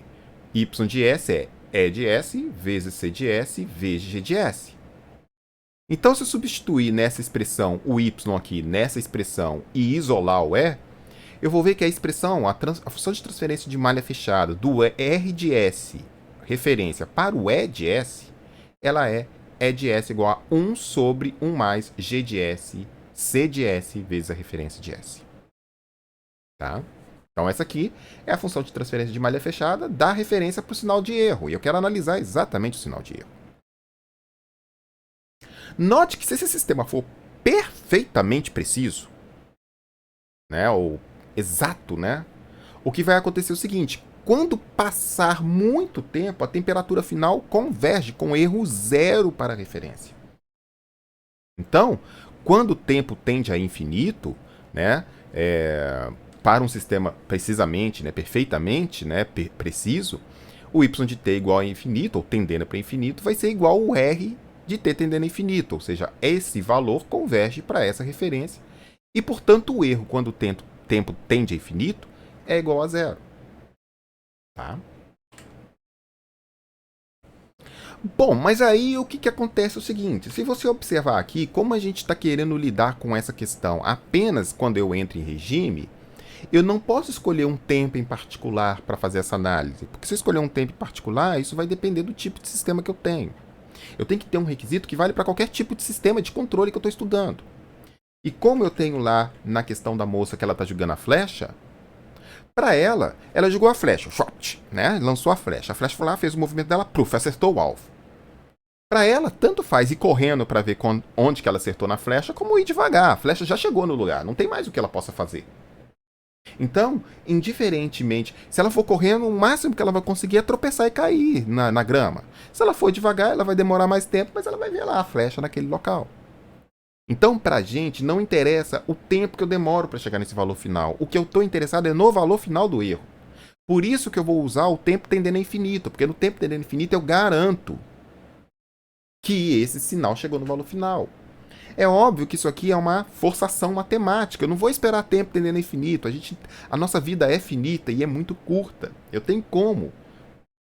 Speaker 1: YDS é EDS vezes CDS vezes GDS. Então se eu substituir nessa expressão o Y aqui nessa expressão e isolar o E, eu vou ver que a expressão, a função de transferência de malha fechada do RDS referência para o EDS, ela é EDS igual a 1 sobre 1 mais GDS, CDS vezes a referência de S. Tá? Então essa aqui é a função de transferência de malha fechada da referência para o sinal de erro. E eu quero analisar exatamente o sinal de erro. Note que se esse sistema for perfeitamente preciso, né, ou exato, né, o que vai acontecer é o seguinte: quando passar muito tempo, a temperatura final converge com erro zero para a referência. Então, quando o tempo tende a infinito, né, para um sistema precisamente, né, perfeitamente, né, preciso, o y de t igual a infinito, ou tendendo para infinito, vai ser igual ao r de t tendendo a infinito. Ou seja, esse valor converge para essa referência. E, portanto, o erro, quando o tempo tende a infinito, é igual a zero. Tá? Bom, mas aí o que acontece é o seguinte: se você observar aqui, como a gente está querendo lidar com essa questão apenas quando eu entro em regime, eu não posso escolher um tempo em particular para fazer essa análise. Porque se eu escolher um tempo em particular, isso vai depender do tipo de sistema que eu tenho. Eu tenho que ter um requisito que vale para qualquer tipo de sistema de controle que eu estou estudando. E como eu tenho lá na questão da moça que ela está jogando a flecha, para ela jogou a flecha, shot, né? Lançou a flecha foi lá, fez o movimento dela, acertou o alvo. Para ela, tanto faz ir correndo para ver onde que ela acertou na flecha, como ir devagar. A flecha já chegou no lugar, não tem mais o que ela possa fazer. Então, indiferentemente, se ela for correndo, o máximo que ela vai conseguir é tropeçar e cair na grama. Se ela for devagar, ela vai demorar mais tempo, mas ela vai ver lá a flecha naquele local. Então, pra gente, não interessa o tempo que eu demoro para chegar nesse valor final. O que eu estou interessado é no valor final do erro. Por isso que eu vou usar o tempo tendendo a infinito, porque no tempo tendendo a infinito eu garanto que esse sinal chegou no valor final. É óbvio que isso aqui é uma forçação matemática. Eu não vou esperar tempo tendendo a infinito. A nossa vida é finita e é muito curta. Eu tenho como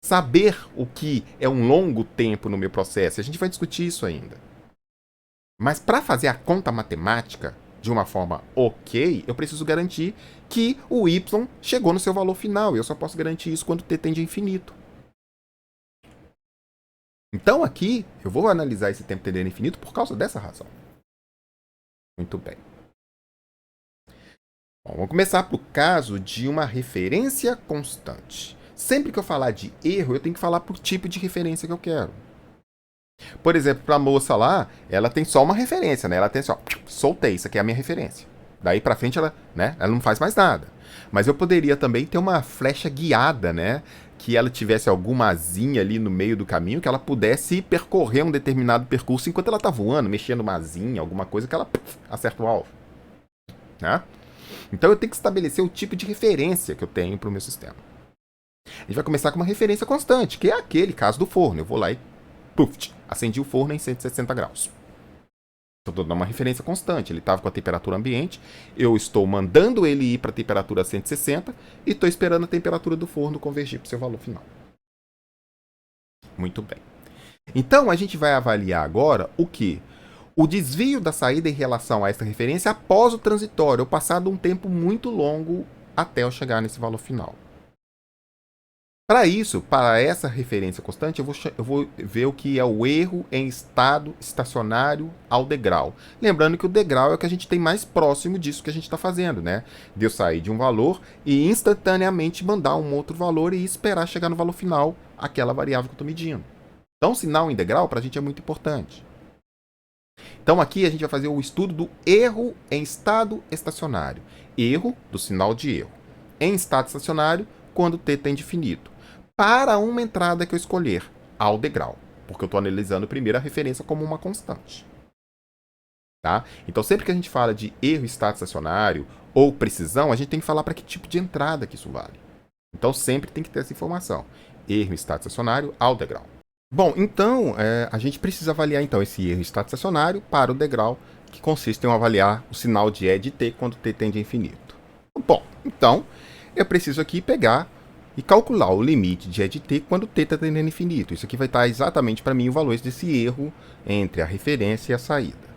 Speaker 1: saber o que é um longo tempo no meu processo. A gente vai discutir isso ainda. Mas para fazer a conta matemática de uma forma ok, eu preciso garantir que o y chegou no seu valor final. E eu só posso garantir isso quando t tende a infinito. Então aqui eu vou analisar esse tempo tendendo a infinito por causa dessa razão. Muito bem. Bom, vamos começar para o caso de uma referência constante. Sempre que eu falar de erro, eu tenho que falar por tipo de referência que eu quero. Por exemplo, para a moça lá, ela tem só uma referência, né? Ela tem só, soltei, isso aqui é a minha referência. Daí para frente ela, né? Ela não faz mais nada. Mas eu poderia também ter uma flecha guiada, né? Que ela tivesse alguma asinha ali no meio do caminho, que ela pudesse percorrer um determinado percurso enquanto ela está voando, mexendo uma asinha, alguma coisa que ela acerta o alvo. Né? Então eu tenho que estabelecer o tipo de referência que eu tenho para o meu sistema. A gente vai começar com uma referência constante, que é aquele caso do forno. Eu vou lá e acendi o forno em 160 graus. Estou dando uma referência constante. Ele estava com a temperatura ambiente, eu estou mandando ele ir para a temperatura 160 e estou esperando a temperatura do forno convergir para o seu valor final. Muito bem. Então a gente vai avaliar agora o que? O desvio da saída em relação a essa referência após o transitório, ou passado um tempo muito longo até eu chegar nesse valor final. Para isso, para essa referência constante, eu vou ver o que é o erro em estado estacionário ao degrau. Lembrando que o degrau é o que a gente tem mais próximo disso que a gente está fazendo, né? De eu sair de um valor e instantaneamente mandar um outro valor e esperar chegar no valor final, aquela variável que eu estou medindo. Então, sinal em degrau para a gente é muito importante. Então, aqui a gente vai fazer o estudo do erro em estado estacionário. Erro do sinal de erro. Em estado estacionário, quando t tende infinito. Para uma entrada que eu escolher, ao degrau. Porque eu estou analisando primeiro a referência como uma constante. Tá? Então, sempre que a gente fala de erro em estado estacionário ou precisão, a gente tem que falar para que tipo de entrada que isso vale. Então, sempre tem que ter essa informação. Erro em estado estacionário ao degrau. Bom, então, a gente precisa avaliar então esse erro em estado estacionário para o degrau, que consiste em avaliar o sinal de E de t quando t tende a infinito. Bom, então, eu preciso aqui pegar e calcular o limite de E de t quando t está tendendo a infinito. Isso aqui vai estar exatamente para mim o valor desse erro entre a referência e a saída.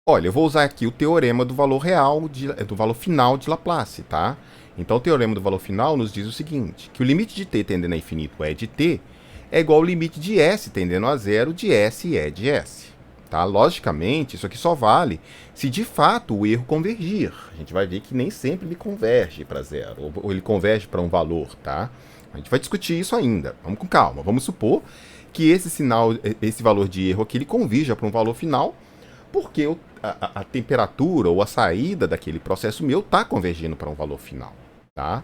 Speaker 1: Olha, eu vou usar aqui o teorema do valor real, do valor final de Laplace, tá? Então, o teorema do valor final nos diz o seguinte, que o limite de t tendendo a infinito, E de t, é igual ao limite de S tendendo a zero de S e E de S. Tá? Logicamente, isso aqui só vale se de fato o erro convergir. A gente vai ver que nem sempre ele converge para zero, ou ele converge para um valor. Tá? A gente vai discutir isso ainda. Vamos com calma. Vamos supor que esse valor de erro aqui, ele convirja para um valor final, porque a temperatura ou a saída daquele processo meu está convergindo para um valor final. Tá?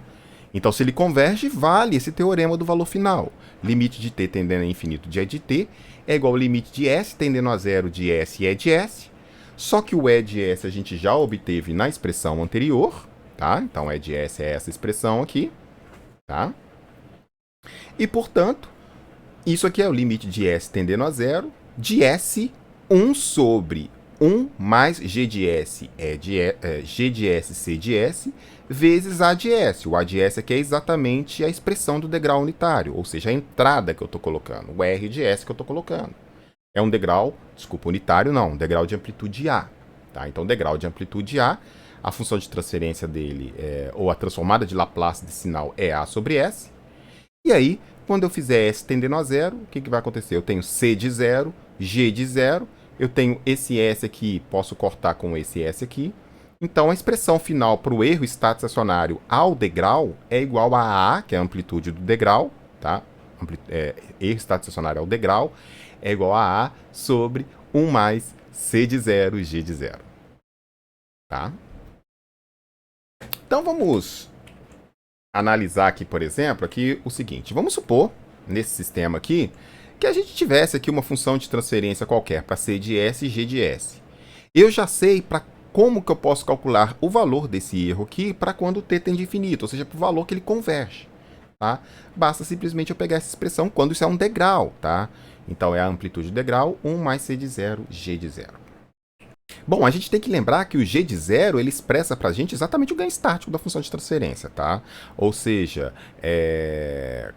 Speaker 1: Então, se ele converge, vale esse teorema do valor final. Limite de t tendendo a infinito de E de t é igual ao limite de S tendendo a zero de S e E de S. Só que o E de S a gente já obteve na expressão anterior. Tá? Então, E de S é essa expressão aqui. Tá? E, portanto, isso aqui é o limite de S tendendo a zero de S 1 sobre 1 mais G de S, G de S, C de S, vezes A de S. O A de S aqui é exatamente a expressão do degrau unitário, ou seja, a entrada que eu estou colocando, o R de S que eu estou colocando. É um degrau, desculpa, unitário não, um degrau de amplitude A. Tá? Então, degrau de amplitude A, a função de transferência dele, ou a transformada de Laplace de sinal é A sobre S. E aí, quando eu fizer S tendendo a zero, o que vai acontecer? Eu tenho C de zero, G de zero, eu tenho esse S aqui, posso cortar com esse S aqui. Então, a expressão final para o erro estado estacionário ao degrau é igual a A, que é a amplitude do degrau, tá? Erro estado estacionário ao degrau é igual a A sobre 1 mais C de zero, G de zero. Tá? Então vamos analisar aqui, por exemplo, aqui o seguinte. Vamos supor, nesse sistema aqui, que a gente tivesse aqui uma função de transferência qualquer para C de S e G de S. Eu já sei para como que eu posso calcular o valor desse erro aqui para quando o t tende a infinito, ou seja, para o valor que ele converge. Tá? Basta simplesmente eu pegar essa expressão quando isso é um degrau. Tá? Então é a amplitude do degrau, 1 mais C de 0, G de 0. Bom, a gente tem que lembrar que o G de 0 ele expressa para a gente exatamente o ganho estático da função de transferência. Tá? Ou seja,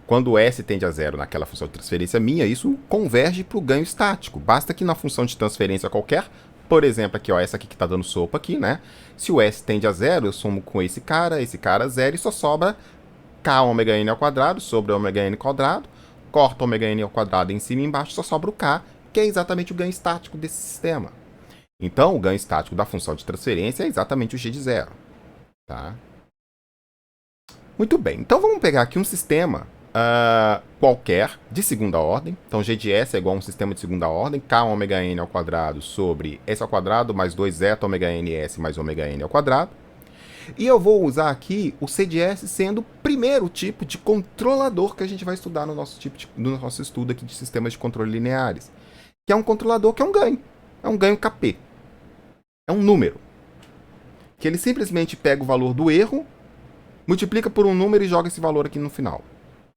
Speaker 1: quando S tende a 0 naquela função de transferência minha, isso converge para o ganho estático. Basta que na função de transferência qualquer, por exemplo, aqui, ó, essa aqui que está dando sopa aqui, né? Se o S tende a 0, eu somo com esse cara 0, e só sobra K ômega n ao quadrado sobre ômega n ao quadrado, corta ômega n ao quadrado em cima e embaixo, só sobra o K, que é exatamente o ganho estático desse sistema. Então, o ganho estático da função de transferência é exatamente o G de 0. Tá? Muito bem, então vamos pegar aqui um sistema qualquer de segunda ordem. Então, G de S é igual a um sistema de segunda ordem, K ômega n ao quadrado sobre S ao quadrado mais 2 zeta ômega n S mais ômega n ao quadrado. E eu vou usar aqui o C de S sendo o primeiro tipo de controlador que a gente vai estudar no nosso estudo aqui de sistemas de controle lineares. Que é um controlador que é um ganho. É um ganho Kp. É um número. Que ele simplesmente pega o valor do erro, multiplica por um número e joga esse valor aqui no final.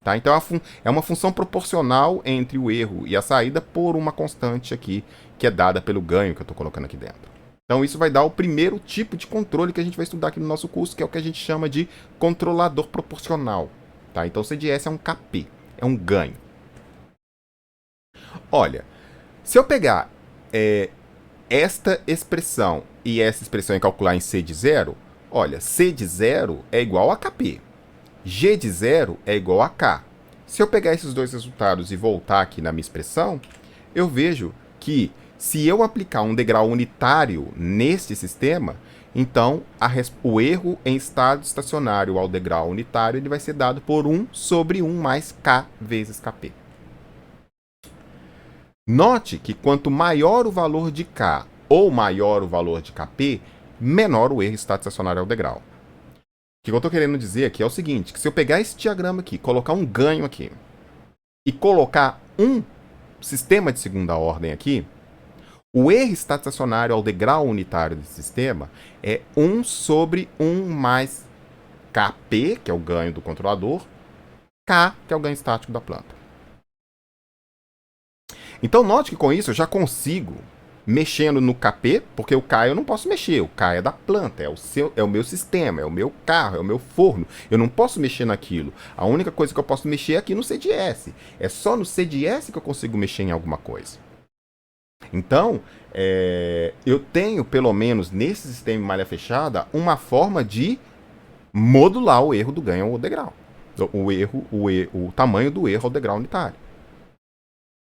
Speaker 1: Tá? Então é uma função proporcional entre o erro e a saída por uma constante aqui, que é dada pelo ganho que eu estou colocando aqui dentro. Então isso vai dar o primeiro tipo de controle que a gente vai estudar aqui no nosso curso, que é o que a gente chama de controlador proporcional. Tá? Então C de S é um Kp, é um ganho. Olha, se eu pegar esta expressão e essa expressão e calcular em C de 0, olha, C de 0 é igual a Kp. G de 0 é igual a K. Se eu pegar esses dois resultados e voltar aqui na minha expressão, eu vejo que se eu aplicar um degrau unitário neste sistema, então o erro em estado estacionário ao degrau unitário ele vai ser dado por 1 sobre 1 mais K vezes Kp. Note que quanto maior o valor de K ou maior o valor de Kp, menor o erro em estado estacionário ao degrau. O que eu estou querendo dizer aqui é o seguinte, que se eu pegar esse diagrama aqui, colocar um ganho aqui, e colocar um sistema de segunda ordem aqui, o erro estacionário ao degrau unitário desse sistema é 1 sobre 1 mais Kp, que é o ganho do controlador, K, que é o ganho estático da planta. Então, note que com isso eu já consigo, mexendo no Kp, porque o K eu não posso mexer, o K é da planta, é o meu sistema, é o meu carro, é o meu forno. Eu não posso mexer naquilo. A única coisa que eu posso mexer é aqui no C de S. É só no C de S que eu consigo mexer em alguma coisa. Então, eu tenho, pelo menos nesse sistema de malha fechada, uma forma de modular o erro do ganho ao degrau. O tamanho do erro ao degrau unitário.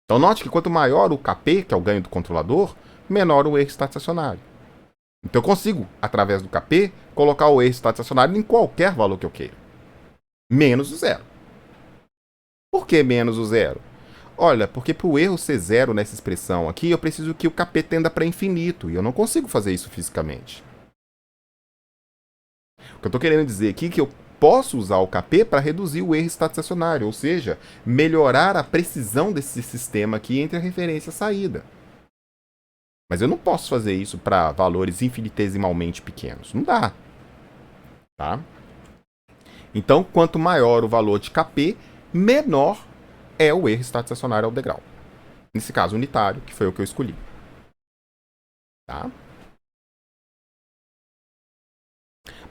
Speaker 1: Então, note que quanto maior o Kp, que é o ganho do controlador, menor o erro estacionário. Então, eu consigo, através do Kp, colocar o erro estacionário em qualquer valor que eu queira. Menos o zero. Por que menos o zero? Olha, porque para o erro ser zero nessa expressão aqui, eu preciso que o Kp tenda para infinito. E eu não consigo fazer isso fisicamente. O que eu estou querendo dizer aqui é que eu posso usar o Kp para reduzir o erro estacionário, ou seja, melhorar a precisão desse sistema aqui entre a referência e a saída. Mas eu não posso fazer isso para valores infinitesimalmente pequenos. Não dá. Tá? Então, quanto maior o valor de Kp, menor é o erro estacionário ao degrau. Nesse caso, unitário, que foi o que eu escolhi. Tá?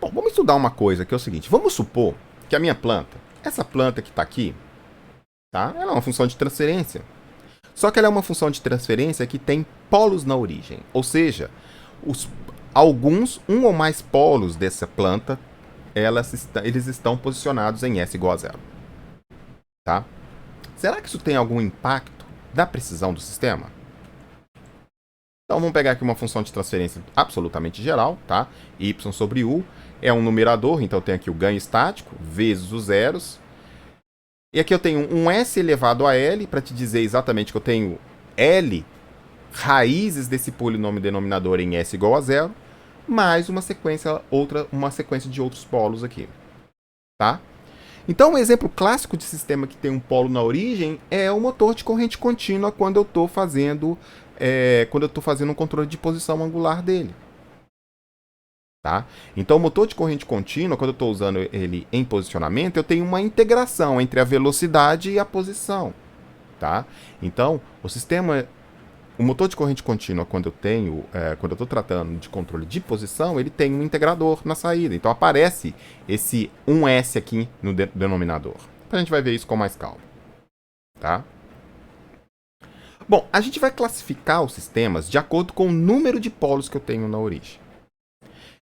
Speaker 1: Bom, vamos estudar uma coisa que é o seguinte. Vamos supor que a minha planta, essa planta que está aqui, tá? Ela é uma função de transferência. Só que ela é uma função de transferência que tem polos na origem. Ou seja, um ou mais polos dessa planta, eles estão posicionados em S igual a 0. Tá? Será que isso tem algum impacto da precisão do sistema? Então vamos pegar aqui uma função de transferência absolutamente geral, tá? Y sobre U é um numerador, então eu tenho aqui o ganho estático vezes os zeros. E aqui eu tenho um S elevado a L, para te dizer exatamente que eu tenho L raízes desse polinômio denominador em S igual a 0, mais uma sequência de outros polos aqui, tá? Então, um exemplo clássico de sistema que tem um polo na origem é o motor de corrente contínua quando eu estou fazendo um controle de posição angular dele. Tá? Então, o motor de corrente contínua, quando eu estou usando ele em posicionamento, eu tenho uma integração entre a velocidade e a posição. Tá? Então, o motor de corrente contínua, quando eu estou tratando de controle de posição, ele tem um integrador na saída. Então, aparece esse 1S aqui no denominador. Então, a gente vai ver isso com mais calma. Tá? Bom, a gente vai classificar os sistemas de acordo com o número de polos que eu tenho na origem.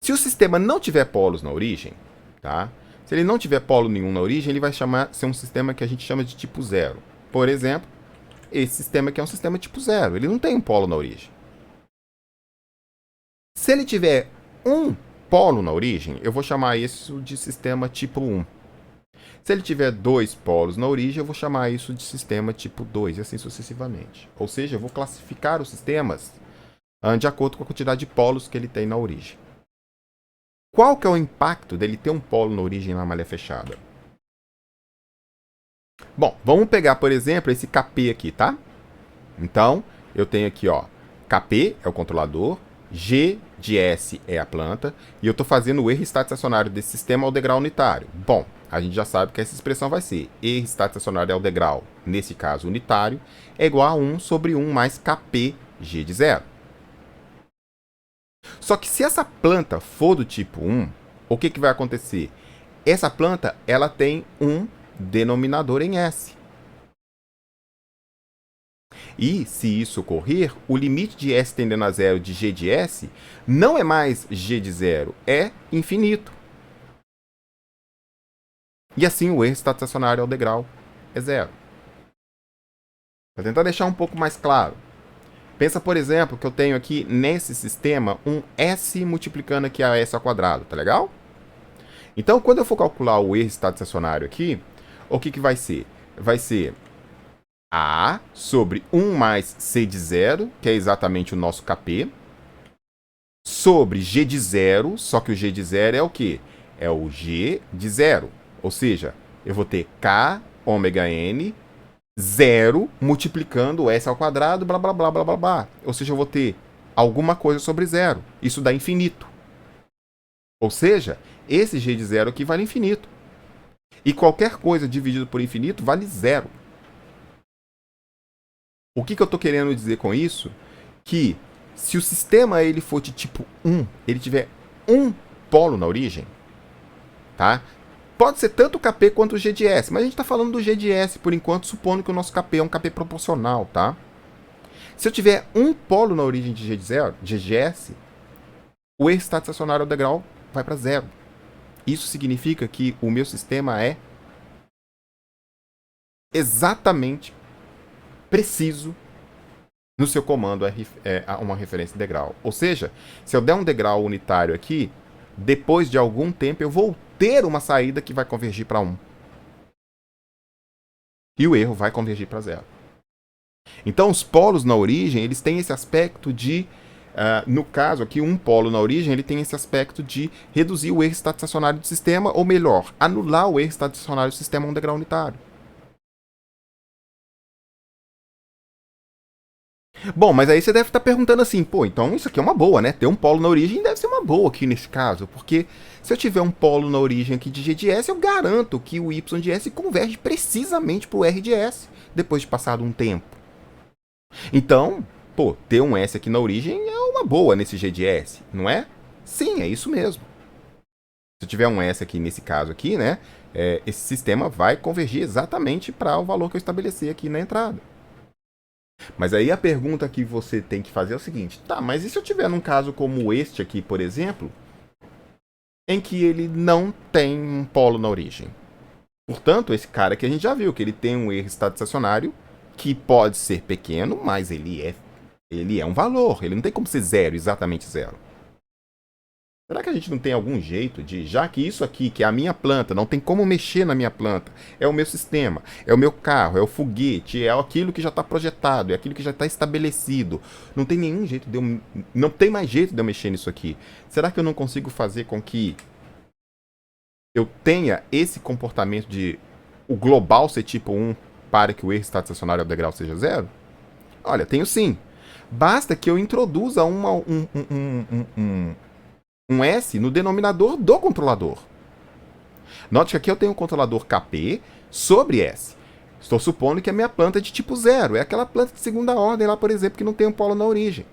Speaker 1: Se o sistema não tiver polos na origem, tá? Se ele não tiver polo nenhum na origem, ele vai ser um sistema que a gente chama de tipo zero. Por exemplo, esse sistema aqui é um sistema tipo zero. Ele não tem um polo na origem. Se ele tiver um polo na origem, eu vou chamar isso de sistema tipo 1. Se ele tiver 2 polos na origem, eu vou chamar isso de sistema tipo 2, e assim sucessivamente. Ou seja, eu vou classificar os sistemas de acordo com a quantidade de polos que ele tem na origem. Qual que é o impacto dele ter um polo na origem na malha fechada? Bom, vamos pegar, por exemplo, esse KP aqui, tá? Então, eu tenho aqui, ó, KP é o controlador, G de S é a planta, e eu estou fazendo o erro estacionário desse sistema ao degrau unitário. Bom, a gente já sabe que essa expressão vai ser erro estacionário ao degrau, nesse caso unitário, é igual a 1 sobre 1 mais KP G de 0. Só que se essa planta for do tipo 1, o que vai acontecer? Essa planta ela tem um denominador em S. E, se isso ocorrer, o limite de S tendendo a zero de G de S não é mais G de 0, é infinito. E assim o erro estacionário ao degrau é 0. Para tentar deixar um pouco mais claro, pensa, por exemplo, que eu tenho aqui nesse sistema um S multiplicando aqui a S ao quadrado, tá legal? Então, quando eu for calcular o erro estacionário aqui, o que vai ser? Vai ser A sobre 1 mais C de 0, que é exatamente o nosso KP, sobre G de 0, só que o G de 0 é o quê? É o G de 0. Ou seja, eu vou ter K ômega N 0 multiplicando S ao quadrado, blá, blá, blá, blá, blá, blá. Ou seja, eu vou ter alguma coisa sobre 0. Isso dá infinito. Ou seja, esse G de 0 aqui vale infinito. E qualquer coisa dividido por infinito vale 0. O que eu estou querendo dizer com isso? Que se o sistema ele for de tipo 1, ele tiver um polo na origem, tá? Pode ser tanto o KP quanto o G de S, mas a gente está falando do G de S por enquanto, supondo que o nosso KP é um KP proporcional, tá? Se eu tiver um polo na origem de G de S, o erro estacionário ao degrau vai para 0. Isso significa que o meu sistema é exatamente preciso no seu comando uma referência degrau. Ou seja, se eu der um degrau unitário aqui, depois de algum tempo eu vou ter uma saída que vai convergir para 1. E o erro vai convergir para 0. Então, os polos na origem, eles têm esse aspecto de... no caso aqui, um polo na origem, ele tem esse aspecto de reduzir o erro estacionário do sistema, ou melhor, anular o erro estacionário do sistema a um degrau unitário. Bom, mas aí você deve estar perguntando assim, pô, então isso aqui é uma boa, né? Ter um polo na origem deve ser uma boa aqui nesse caso, porque se eu tiver um polo na origem aqui de G de S, eu garanto que o Y de S converge precisamente para o R de S, depois de passado um tempo. Então, pô, ter um S aqui na origem é uma boa nesse G de S, não é? Sim, é isso mesmo. Se eu tiver um S aqui nesse caso aqui, né, esse sistema vai convergir exatamente para o valor que eu estabeleci aqui na entrada. Mas aí a pergunta que você tem que fazer é o seguinte, tá, mas e se eu tiver num caso como este aqui, por exemplo, em que ele não tem um polo na origem? Portanto, esse cara que a gente já viu que ele tem um erro estacionário que pode ser pequeno, mas ele é um valor, ele não tem como ser 0, exatamente 0. Será que a gente não tem algum jeito de, já que isso aqui, que é a minha planta, não tem como mexer na minha planta, é o meu sistema, é o meu carro, é o foguete, é aquilo que já está projetado, é aquilo que já está estabelecido. Não tem nenhum jeito de eu, não tem mais jeito de eu mexer nisso aqui. Será que eu não consigo fazer com que eu tenha esse comportamento de o global ser tipo 1 para que o erro estacionário ao degrau seja 0? Olha, tenho sim. Basta que eu introduza um S no denominador do controlador. Note que aqui eu tenho um controlador KP sobre S. Estou supondo que a minha planta é de tipo 0. É aquela planta de segunda ordem lá, por exemplo, que não tem um polo na origem.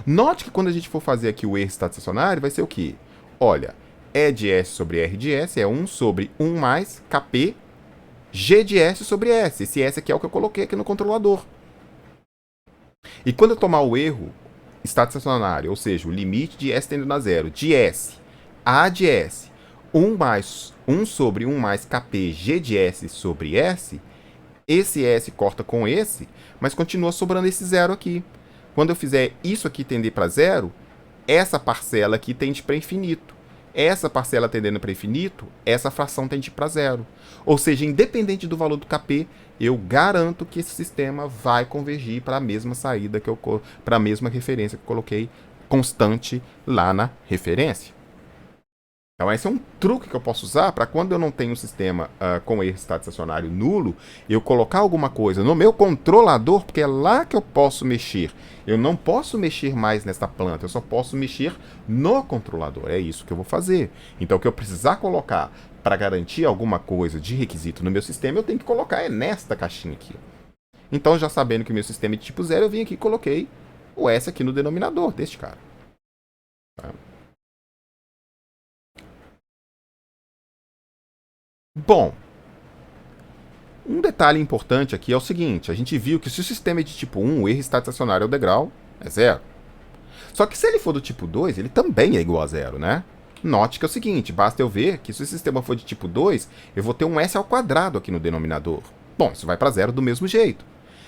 Speaker 1: Note que quando a gente for fazer aqui o erro estacionário, vai ser o quê? Olha, E de S sobre R de S é 1 sobre 1 mais KP G de S sobre S. Esse S aqui é o que eu coloquei aqui no controlador. E quando eu tomar o erro estacionário, ou seja, o limite de S tendendo a 0, de S, A de S, 1 sobre 1 mais KP G de S sobre S, esse S corta com esse, mas continua sobrando esse 0 aqui. Quando eu fizer isso aqui tender para 0, essa parcela aqui tende para infinito. Essa parcela tendendo para infinito, essa fração tende para 0. Ou seja, independente do valor do KP, eu garanto que esse sistema vai convergir para a mesma saída que eu para a mesma referência que eu coloquei constante lá na referência. Então esse é um truque que eu posso usar para quando eu não tenho um sistema com erro estacionário nulo, eu colocar alguma coisa no meu controlador, porque é lá que eu posso mexer. Eu não posso mexer mais nessa planta, eu só posso mexer no controlador. É isso que eu vou fazer. Então o que eu precisar colocar para garantir alguma coisa de requisito no meu sistema, eu tenho que colocar nesta caixinha aqui. Então já sabendo que o meu sistema é de tipo 0, eu vim aqui e coloquei o S aqui no denominador deste cara. Tá? Bom, um detalhe importante aqui é o seguinte, a gente viu que se o sistema é de tipo 1, o erro estacionário ao degrau é 0. Só que se ele for do tipo 2, ele também é igual a 0, né? Note que é o seguinte, basta eu ver que se o sistema for de tipo 2, eu vou ter um S ao quadrado aqui no denominador. Bom, isso vai para 0 do mesmo jeito.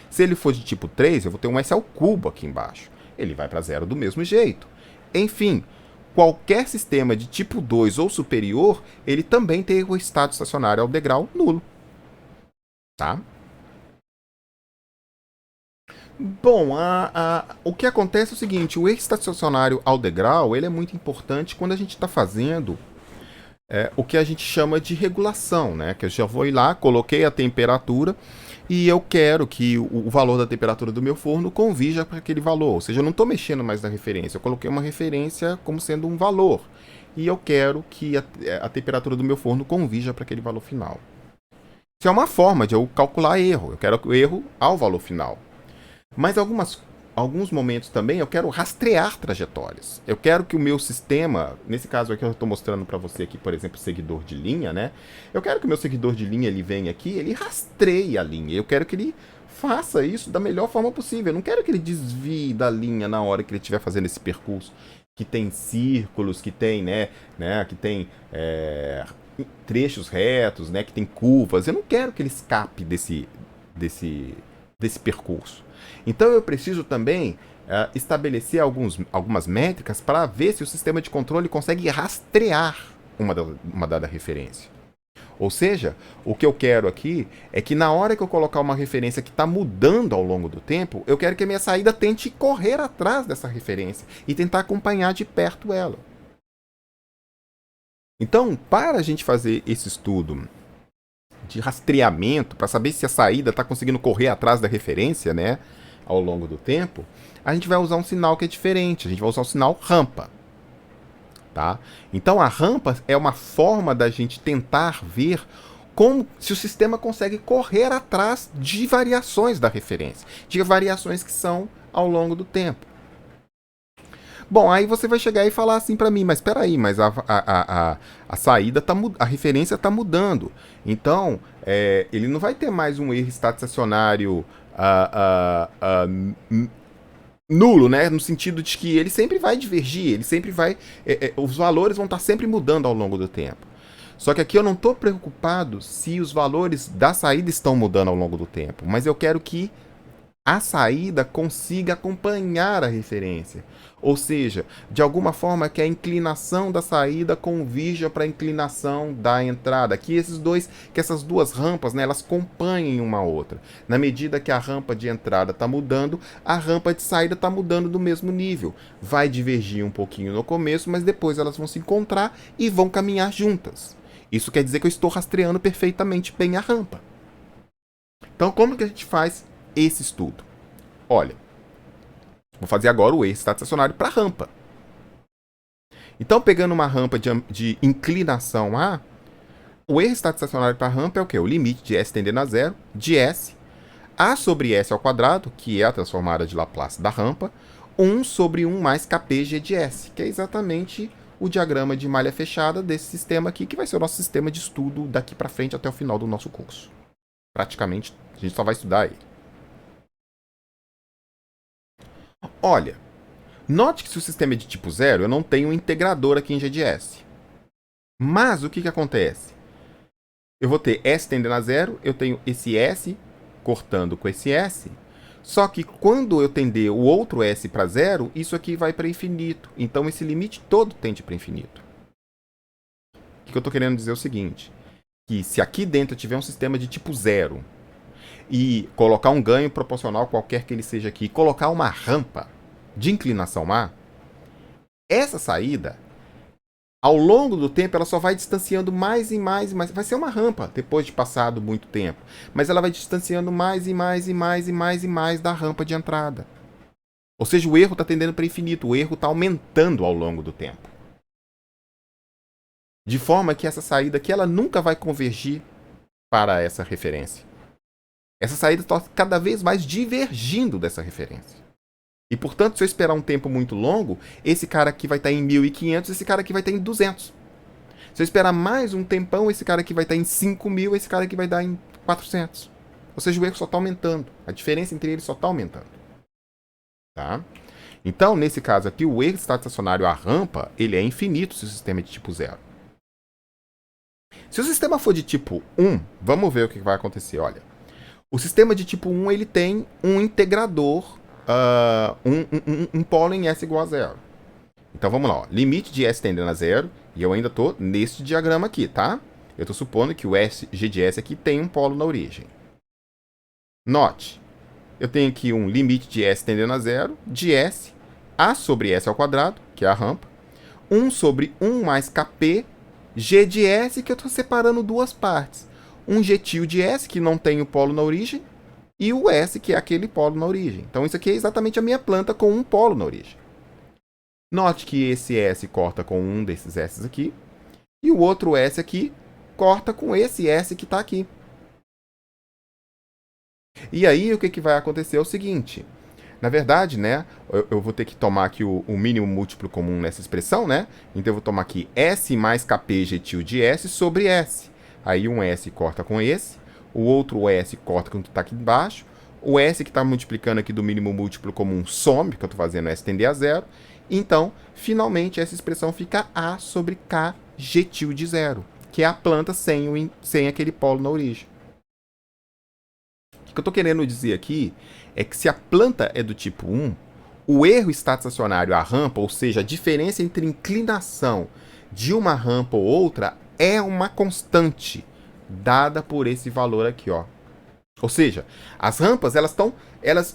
Speaker 1: Se ele for de tipo 3, eu vou ter um S ao cubo aqui embaixo. Ele vai para 0 do mesmo jeito. Enfim, qualquer sistema de tipo 2 ou superior, ele também tem o estado estacionário ao degrau nulo. Tá? Bom, o que acontece é o seguinte, o erro estacionário ao degrau ele é muito importante quando a gente está fazendo o que a gente chama de regulação, né? Que eu já vou ir lá, coloquei a temperatura e eu quero que o valor da temperatura do meu forno convija para aquele valor. Ou seja, eu não estou mexendo mais na referência, eu coloquei uma referência como sendo um valor. E eu quero que a temperatura do meu forno convija para aquele valor final. Isso é uma forma de eu calcular erro. Eu quero o erro ao valor final. Mas alguns momentos também eu quero rastrear trajetórias. Eu quero que o meu sistema, nesse caso aqui eu estou mostrando para você aqui, por exemplo, seguidor de linha, né? Eu quero que o meu seguidor de linha ele venha aqui, ele rastreie a linha. Eu quero que ele faça isso da melhor forma possível. Eu não quero que ele desvie da linha na hora que ele estiver fazendo esse percurso que tem círculos, que tem, que tem trechos retos, né? Que tem curvas. Eu não quero que ele escape desse percurso. Então eu preciso também estabelecer algumas métricas para ver se o sistema de controle consegue rastrear uma dada referência. Ou seja, o que eu quero aqui é que na hora que eu colocar uma referência que está mudando ao longo do tempo, eu quero que a minha saída tente correr atrás dessa referência e tentar acompanhar de perto ela. Então, para a gente fazer esse estudo de rastreamento, para saber se a saída está conseguindo correr atrás da referência, né, ao longo do tempo, a gente vai usar um sinal que é diferente. A gente vai usar o sinal rampa. Tá? Então a rampa é uma forma da gente tentar ver como se o sistema consegue correr atrás de variações da referência, de variações que são ao longo do tempo. Bom, aí você vai chegar e falar assim para mim, mas espera aí, mas a saída a referência está mudando. Então ele não vai ter mais um erro estacionário nulo, né? No sentido de que ele sempre vai divergir, ele sempre vai. Os valores vão estar sempre mudando ao longo do tempo. Só que aqui eu não estou preocupado se os valores da saída estão mudando ao longo do tempo, mas eu quero que a saída consiga acompanhar a referência. Ou seja, de alguma forma que a inclinação da saída convirja para a inclinação da entrada. Que essas duas rampas, né, elas acompanhem uma outra. Na medida que a rampa de entrada está mudando, a rampa de saída está mudando do mesmo nível. Vai divergir um pouquinho no começo, mas depois elas vão se encontrar e vão caminhar juntas. Isso quer dizer que eu estou rastreando perfeitamente bem a rampa. Então, como que a gente faz esse estudo? Olha, vou fazer agora o eixo estacionário para a rampa. Então, pegando uma rampa de inclinação A, o eixo estacionário para a rampa é o quê? O limite de S tendendo a zero, de S, A sobre S ao quadrado, que é a transformada de Laplace da rampa, 1 sobre 1 mais KPG de S, que é exatamente o diagrama de malha fechada desse sistema aqui, que vai ser o nosso sistema de estudo daqui para frente até o final do nosso curso. Praticamente, a gente só vai estudar ele. Olha, note que se o sistema é de tipo zero, eu não tenho um integrador aqui em G de S. Mas o que acontece? Eu vou ter S tendendo a zero, eu tenho esse S cortando com esse S, só que quando eu tender o outro S para zero, isso aqui vai para infinito. Então esse limite todo tende para infinito. O que eu estou querendo dizer é o seguinte, que se aqui dentro eu tiver um sistema de tipo zero e colocar um ganho proporcional qualquer que ele seja aqui, e colocar uma rampa de inclinação A, essa saída, ao longo do tempo, ela só vai distanciando mais e mais e mais. Vai ser uma rampa depois de passado muito tempo, mas ela vai distanciando mais e mais e mais e mais e mais da rampa de entrada. Ou seja, o erro está tendendo para infinito, o erro está aumentando ao longo do tempo. De forma que essa saída aqui ela nunca vai convergir para essa referência. Essa saída está cada vez mais divergindo dessa referência. E, portanto, se eu esperar um tempo muito longo, esse cara aqui vai estar em 1.500, esse cara aqui vai estar em 200. Se eu esperar mais um tempão, esse cara aqui vai estar em 5.000, esse cara aqui vai dar em 400. Ou seja, o erro só está aumentando. A diferença entre eles só está aumentando. Tá? Então, nesse caso aqui, o erro estacionário à rampa, ele é infinito se o sistema é de tipo 0. Se o sistema for de tipo 1, vamos ver o que vai acontecer. Olha, o sistema de tipo 1 ele tem um integrador, um polo em S igual a 0. Então vamos lá, ó. Limite de S tendendo a 0, e eu ainda estou neste diagrama aqui, tá? Eu estou supondo que o G de S aqui tem um polo na origem. Note, eu tenho aqui um limite de S tendendo a 0, de S, A sobre S ao quadrado, que é a rampa, 1 sobre 1 mais KP, G de S, que eu estou separando duas partes. Um G tio de S, que não tem o polo na origem, e o S, que é aquele polo na origem. Então, isso aqui é exatamente a minha planta com um polo na origem. Note que esse S corta com um desses S aqui, e o outro S aqui corta com esse S que está aqui. E aí, o que vai acontecer é o seguinte. Na verdade, né, eu vou ter que tomar aqui o mínimo múltiplo comum nessa expressão, né? Então, eu vou tomar aqui S mais KP G tio de S sobre S. Aí, um S corta com esse, o outro S corta com o que está aqui embaixo, o S que está multiplicando aqui do mínimo múltiplo comum some, que eu estou fazendo S tender a 0. Então, finalmente, essa expressão fica A sobre K G tio de 0, que é a planta sem aquele polo na origem. O que eu estou querendo dizer aqui é que se a planta é do tipo 1, o erro estacionário à rampa, ou seja, a diferença entre inclinação de uma rampa ou outra, é uma constante dada por esse valor aqui, ó. Ou seja, as rampas,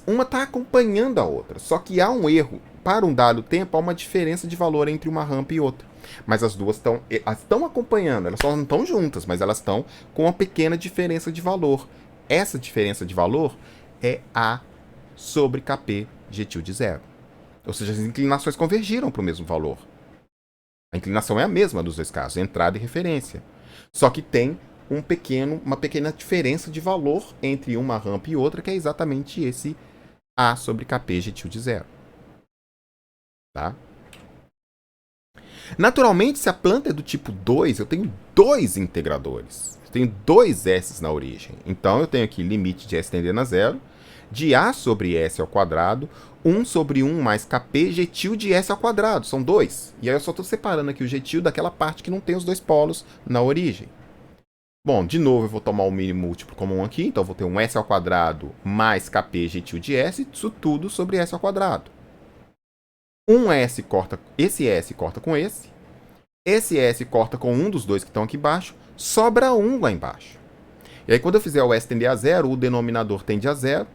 Speaker 1: uma está acompanhando a outra, só que há um erro. Para um dado tempo, há uma diferença de valor entre uma rampa e outra. Mas as duas estão acompanhando, elas só não estão juntas, mas elas estão com uma pequena diferença de valor. Essa diferença de valor é A sobre KP G tio de 0. Ou seja, as inclinações convergiram para o mesmo valor. A inclinação é a mesma dos dois casos, entrada e referência. Só que tem uma pequena diferença de valor entre uma rampa e outra, que é exatamente esse A sobre KP G tio de 0. Tá? Naturalmente, se a planta é do tipo 2, eu tenho dois integradores. Eu tenho dois S na origem. Então, eu tenho aqui limite de S tendendo a 0, de A sobre S ao quadrado, 1 sobre 1 mais KP G tio de S ao quadrado. São dois. E aí eu só estou separando aqui o G tio daquela parte que não tem os dois polos na origem. Bom, de novo eu vou tomar o mínimo múltiplo comum aqui, então eu vou ter um s ao quadrado mais kp gentil de s, isso tudo sobre s ao quadrado. Esse s corta com esse s corta com um dos dois que estão aqui embaixo, sobra um lá embaixo. E aí quando eu fizer o s tender a zero, o denominador tende a zero,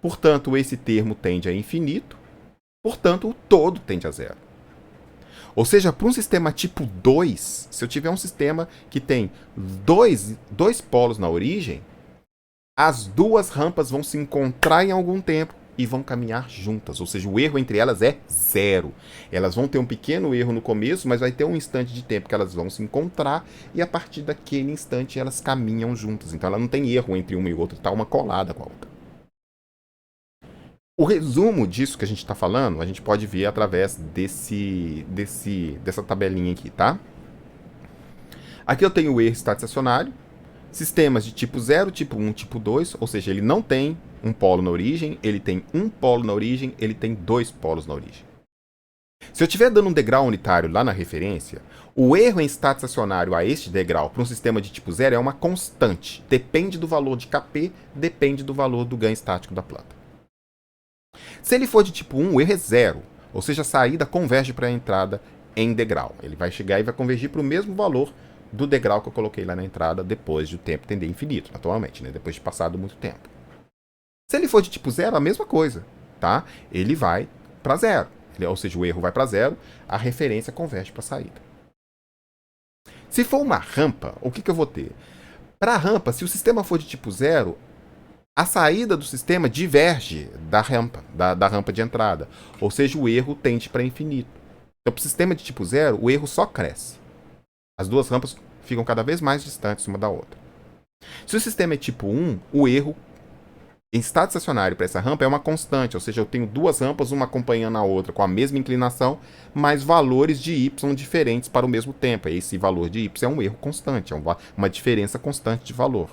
Speaker 1: portanto esse termo tende a infinito, portanto o todo tende a zero. Ou seja, para um sistema tipo 2, se eu tiver um sistema que tem dois polos na origem, as duas rampas vão se encontrar em algum tempo e vão caminhar juntas. Ou seja, o erro entre elas é zero. Elas vão ter um pequeno erro no começo, mas vai ter um instante de tempo que elas vão se encontrar e a partir daquele instante elas caminham juntas. Então ela não tem erro entre uma e outra, está uma colada com a outra. O resumo disso que a gente está falando, a gente pode ver através dessa tabelinha aqui, tá? Aqui eu tenho o erro estacionário, sistemas de tipo 0, tipo 1, tipo 2, ou seja, ele não tem um polo na origem, ele tem um polo na origem, ele tem dois polos na origem. Se eu estiver dando um degrau unitário lá na referência, o erro em estado estacionário a este degrau para um sistema de tipo 0 é uma constante. Depende do valor de Kp, depende do valor do ganho estático da planta. Se ele for de tipo 1, o erro é zero, ou seja, a saída converge para a entrada em degrau. Ele vai chegar e vai convergir para o mesmo valor do degrau que eu coloquei lá na entrada depois do tempo tender infinito, naturalmente, né? Depois de passado muito tempo. Se ele for de tipo 0, a mesma coisa, tá? Ele vai para zero, ou seja, o erro vai para zero, a referência converge para a saída. Se for uma rampa, o que eu vou ter? Para a rampa, se o sistema for de tipo 0, a saída do sistema diverge da rampa de entrada. Ou seja, o erro tende para infinito. Então, para o sistema de tipo 0, o erro só cresce. As duas rampas ficam cada vez mais distantes uma da outra. Se o sistema é tipo 1, o erro em estado estacionário para essa rampa é uma constante. Ou seja, eu tenho duas rampas, uma acompanhando a outra com a mesma inclinação, mas valores de y diferentes para o mesmo tempo. Esse valor de y é um erro constante, é uma diferença constante de valor.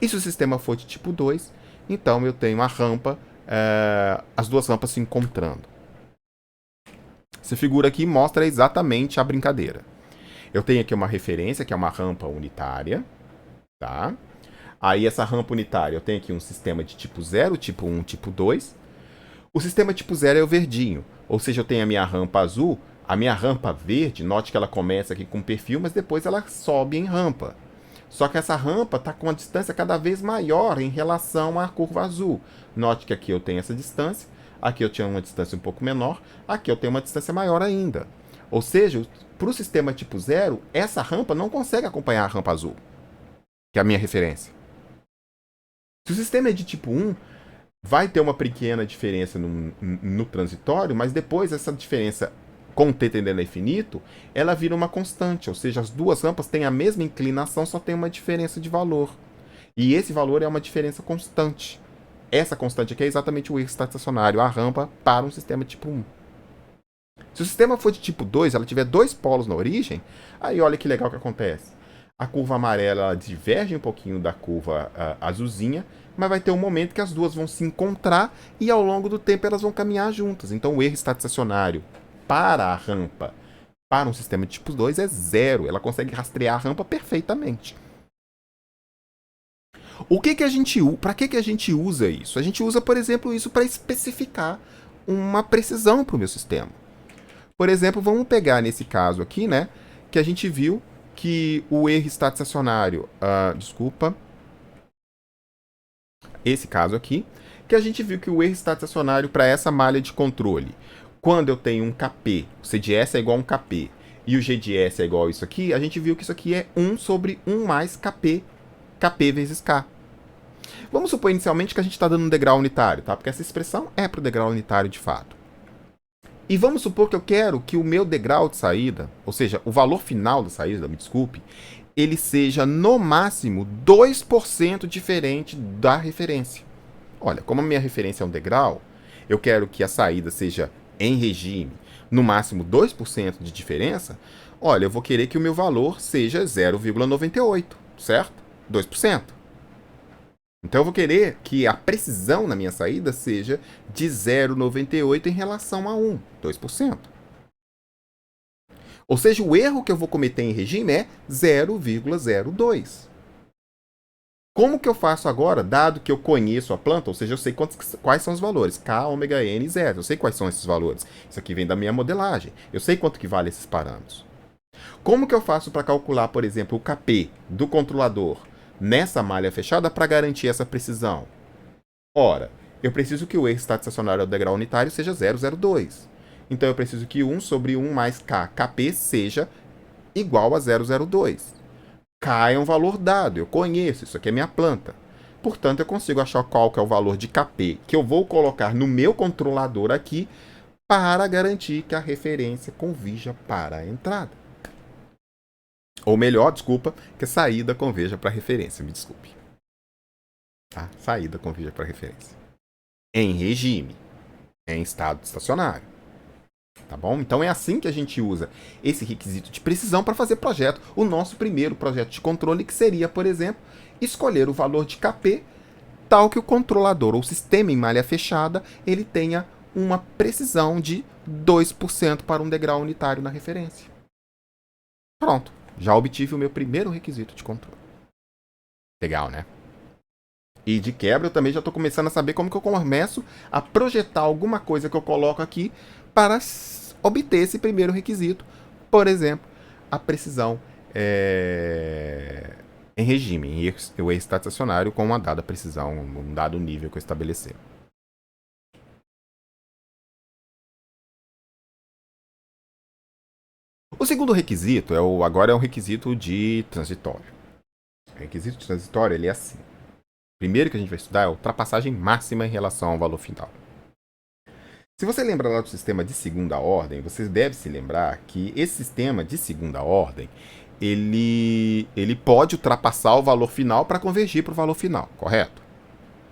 Speaker 1: E se o sistema for de tipo 2, então eu tenho a rampa, as duas rampas se encontrando. Essa figura aqui mostra exatamente a brincadeira. Eu tenho aqui uma referência, que é uma rampa unitária, tá? Aí essa rampa unitária, eu tenho aqui um sistema de tipo 0, tipo 1, tipo 2. O sistema tipo 0 é o verdinho, ou seja, eu tenho a minha rampa azul, a minha rampa verde, note que ela começa aqui com perfil, mas depois ela sobe em rampa. Só que essa rampa está com uma distância cada vez maior em relação à curva azul. Note que aqui eu tenho essa distância, aqui eu tinha uma distância um pouco menor, aqui eu tenho uma distância maior ainda. Ou seja, para o sistema tipo 0, essa rampa não consegue acompanhar a rampa azul, que é a minha referência. Se o sistema é de tipo 1, vai ter uma pequena diferença no transitório, mas depois essa diferença com t tendendo a infinito, ela vira uma constante, ou seja, as duas rampas têm a mesma inclinação, só tem uma diferença de valor. E esse valor é uma diferença constante. Essa constante aqui é exatamente o erro estacionário, a rampa para um sistema tipo 1. Se o sistema for de tipo 2, ela tiver dois polos na origem, aí olha que legal que acontece. A curva amarela ela diverge um pouquinho da curva azulzinha, mas vai ter um momento que as duas vão se encontrar e ao longo do tempo elas vão caminhar juntas. Então o erro estacionário para a rampa, para um sistema de tipo 2, é zero. Ela consegue rastrear a rampa perfeitamente. Para que a gente usa isso? A gente usa, por exemplo, isso para especificar uma precisão para o meu sistema. Por exemplo, vamos pegar nesse caso aqui, né, que a gente viu que o erro estacionário, esse caso aqui, que a gente viu que o erro estacionário para essa malha de controle, quando eu tenho um Kp, o C de S é igual a um Kp, e o G de S é igual a isso aqui, a gente viu que isso aqui é 1 sobre 1 mais Kp, Kp vezes K. Vamos supor inicialmente que a gente está dando um degrau unitário, tá? Porque essa expressão é para o degrau unitário de fato. E vamos supor que eu quero que o meu degrau de saída, ou seja, o valor final da saída, me desculpe, ele seja no máximo 2% diferente da referência. Olha, como a minha referência é um degrau, eu quero que a saída seja em regime no máximo 2% de diferença. Olha, eu vou querer que o meu valor seja 0,98, certo? 2%. Então eu vou querer que a precisão na minha saída seja de 0,98 em relação a 1, 2%. Ou seja, o erro que eu vou cometer em regime é 0,02. Como que eu faço agora, dado que eu conheço a planta, ou seja, eu sei quais são os valores, K, ômega, N e Z, eu sei quais são esses valores. Isso aqui vem da minha modelagem, eu sei quanto que vale esses parâmetros. Como que eu faço para calcular, por exemplo, o Kp do controlador nessa malha fechada para garantir essa precisão? Ora, eu preciso que o erro estacionário ao degrau unitário seja 0,02. Então eu preciso que 1 sobre 1 mais Kp seja igual a 0,02. K é um valor dado, eu conheço, isso aqui é minha planta. Portanto, eu consigo achar qual que é o valor de Kp que eu vou colocar no meu controlador aqui para garantir que a referência convija para a entrada. Ou melhor, desculpa, que a saída conveja para a referência, me desculpe. Tá? Saída conveja para a referência. Em regime, em estado estacionário. Tá bom? Então é assim que a gente usa esse requisito de precisão para fazer projeto. O nosso primeiro projeto de controle, que seria, por exemplo, escolher o valor de Kp tal que o controlador ou sistema em malha fechada ele tenha uma precisão de 2% para um degrau unitário na referência. Pronto, já obtive o meu primeiro requisito de controle. Legal, né? E de quebra eu também já estou começando a saber como que eu começo a projetar alguma coisa que eu coloco aqui para obter esse primeiro requisito. Por exemplo, a precisão em regime, em o estado estacionário com uma dada precisão, um dado nível que eu estabelecer. O segundo requisito agora é um requisito de transitório. O requisito de transitório ele é assim. Primeiro que a gente vai estudar é a ultrapassagem máxima em relação ao valor final. Se você lembra lá do sistema de segunda ordem, você deve se lembrar que esse sistema de segunda ordem, ele pode ultrapassar o valor final para convergir para o valor final, correto?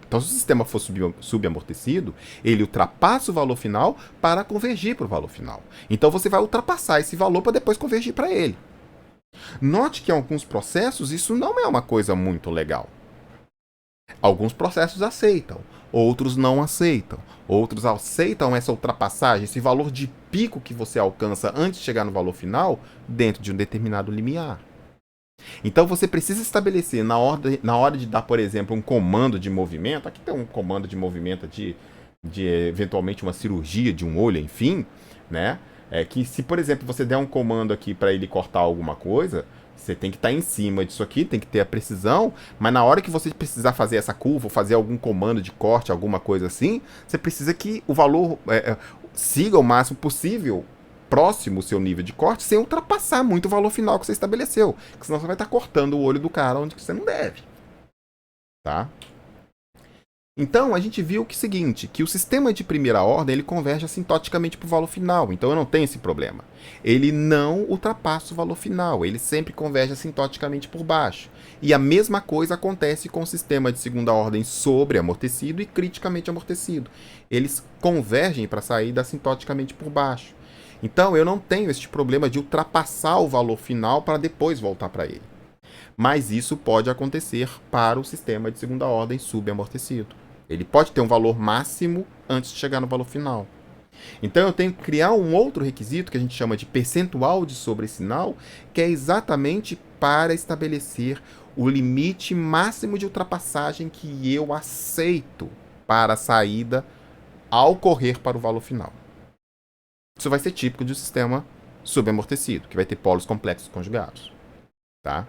Speaker 1: Então, se o sistema for subamortecido, ele ultrapassa o valor final para convergir para o valor final. Então, você vai ultrapassar esse valor para depois convergir para ele. Note que em alguns processos isso não é uma coisa muito legal. Alguns processos aceitam, outros não aceitam. Outros aceitam essa ultrapassagem, esse valor de pico que você alcança antes de chegar no valor final, dentro de um determinado limiar. Então você precisa estabelecer na hora de dar, por exemplo, um comando de movimento. Aqui tem um comando de movimento de eventualmente uma cirurgia de um olho, enfim, né? Que se, por exemplo, você der um comando aqui para ele cortar alguma coisa, você tem que estar em cima disso aqui, tem que ter a precisão, mas na hora que você precisar fazer essa curva, ou fazer algum comando de corte, alguma coisa assim, você precisa que o valor siga o máximo possível próximo o seu nível de corte, sem ultrapassar muito o valor final que você estabeleceu, porque senão você vai estar cortando o olho do cara onde você não deve. Tá? Então, a gente viu que é o seguinte, que o sistema de primeira ordem ele converge assintoticamente para o valor final, então eu não tenho esse problema. Ele não ultrapassa o valor final, ele sempre converge assintoticamente por baixo. E a mesma coisa acontece com o sistema de segunda ordem sobreamortecido e criticamente amortecido. Eles convergem para sair assintoticamente por baixo. Então, eu não tenho este problema de ultrapassar o valor final para depois voltar para ele. Mas isso pode acontecer para o sistema de segunda ordem subamortecido. Ele pode ter um valor máximo antes de chegar no valor final. Então eu tenho que criar um outro requisito que a gente chama de percentual de sobressinal, que é exatamente para estabelecer o limite máximo de ultrapassagem que eu aceito para a saída ao correr para o valor final. Isso vai ser típico de um sistema subamortecido, que vai ter polos complexos conjugados. Tá?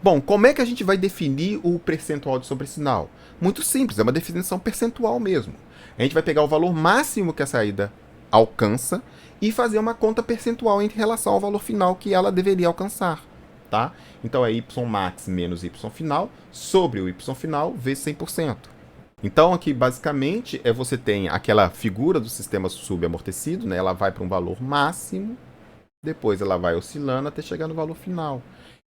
Speaker 1: Bom, como é que a gente vai definir o percentual de sobressinal? Muito simples, é uma definição percentual mesmo. A gente vai pegar o valor máximo que a saída alcança e fazer uma conta percentual em relação ao valor final que ela deveria alcançar. Tá? Então é y max menos y final sobre o y final vezes 100%. Então aqui basicamente você tem aquela figura do sistema subamortecido, né? Ela vai para um valor máximo, depois ela vai oscilando até chegar no valor final.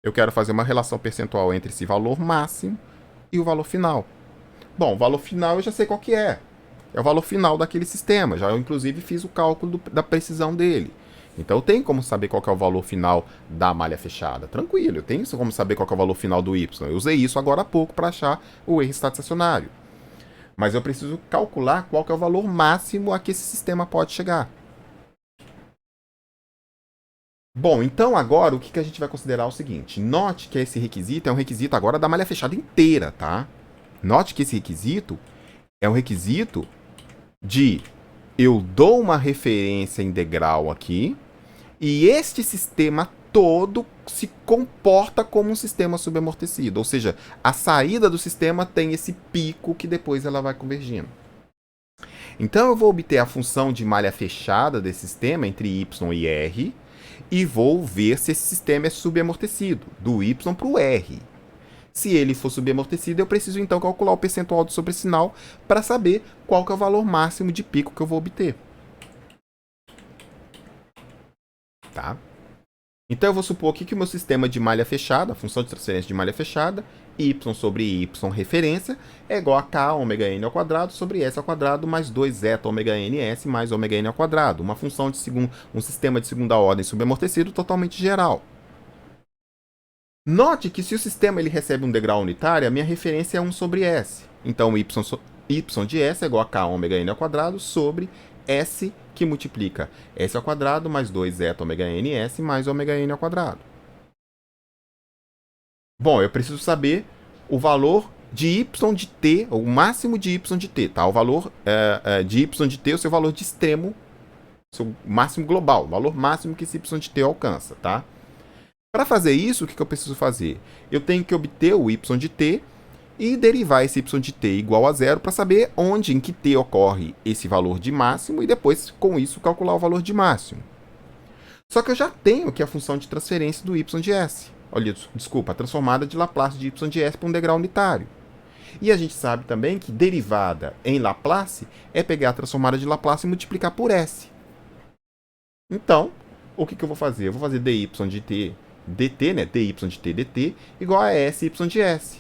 Speaker 1: Eu quero fazer uma relação percentual entre esse valor máximo e o valor final. Bom, o valor final eu já sei qual que é. É o valor final daquele sistema. Já eu, inclusive, fiz o cálculo da precisão dele. Então, eu tenho como saber qual que é o valor final da malha fechada. Tranquilo, eu tenho como saber qual que é o valor final do Y. Eu usei isso agora há pouco para achar o erro estacionário. Mas eu preciso calcular qual que é o valor máximo a que esse sistema pode chegar. Bom, então agora o que a gente vai considerar é o seguinte. Note que esse requisito é um requisito agora da malha fechada inteira, tá? Note que esse requisito é um requisito de eu dou uma referência integral aqui e este sistema todo se comporta como um sistema subamortecido. Ou seja, a saída do sistema tem esse pico que depois ela vai convergindo. Então eu vou obter a função de malha fechada desse sistema entre y e r e vou ver se esse sistema é subamortecido, do y para o r. Se ele for subamortecido, eu preciso então calcular o percentual do sobresinal para saber qual que é o valor máximo de pico que eu vou obter. Tá? Então eu vou supor aqui que o meu sistema de malha fechada, a função de transferência de malha fechada, y sobre y referência, é igual a k ômega n ao quadrado sobre s ao quadrado mais 2 zeta ômega n s mais ômega n ao quadrado. Uma função de um sistema de segunda ordem subamortecido totalmente geral. Note que se o sistema ele recebe um degrau unitário, a minha referência é 1 sobre s. Então y de s é igual a k ômega n ao quadrado sobre s que multiplica s ao quadrado mais 2 zeta ômega n s mais ômega n ao quadrado. Bom, eu preciso saber o valor de y de t, o máximo de y de t, tá? O valor de y de t é o seu valor de extremo, seu máximo global, o valor máximo que esse y de t alcança, tá? Para fazer isso, o que eu preciso fazer? Eu tenho que obter o y de t e derivar esse y de t igual a zero para saber onde, em que t ocorre esse valor de máximo e depois, com isso, calcular o valor de máximo. Só que eu já tenho aqui a função de transferência do y de s. Olha, desculpa, a transformada de Laplace de y de s para um degrau unitário. E a gente sabe também que derivada em Laplace é pegar a transformada de Laplace e multiplicar por s. Então, o que eu vou fazer? Eu vou fazer dy de t dt, né? dy de t dt igual a s y de s.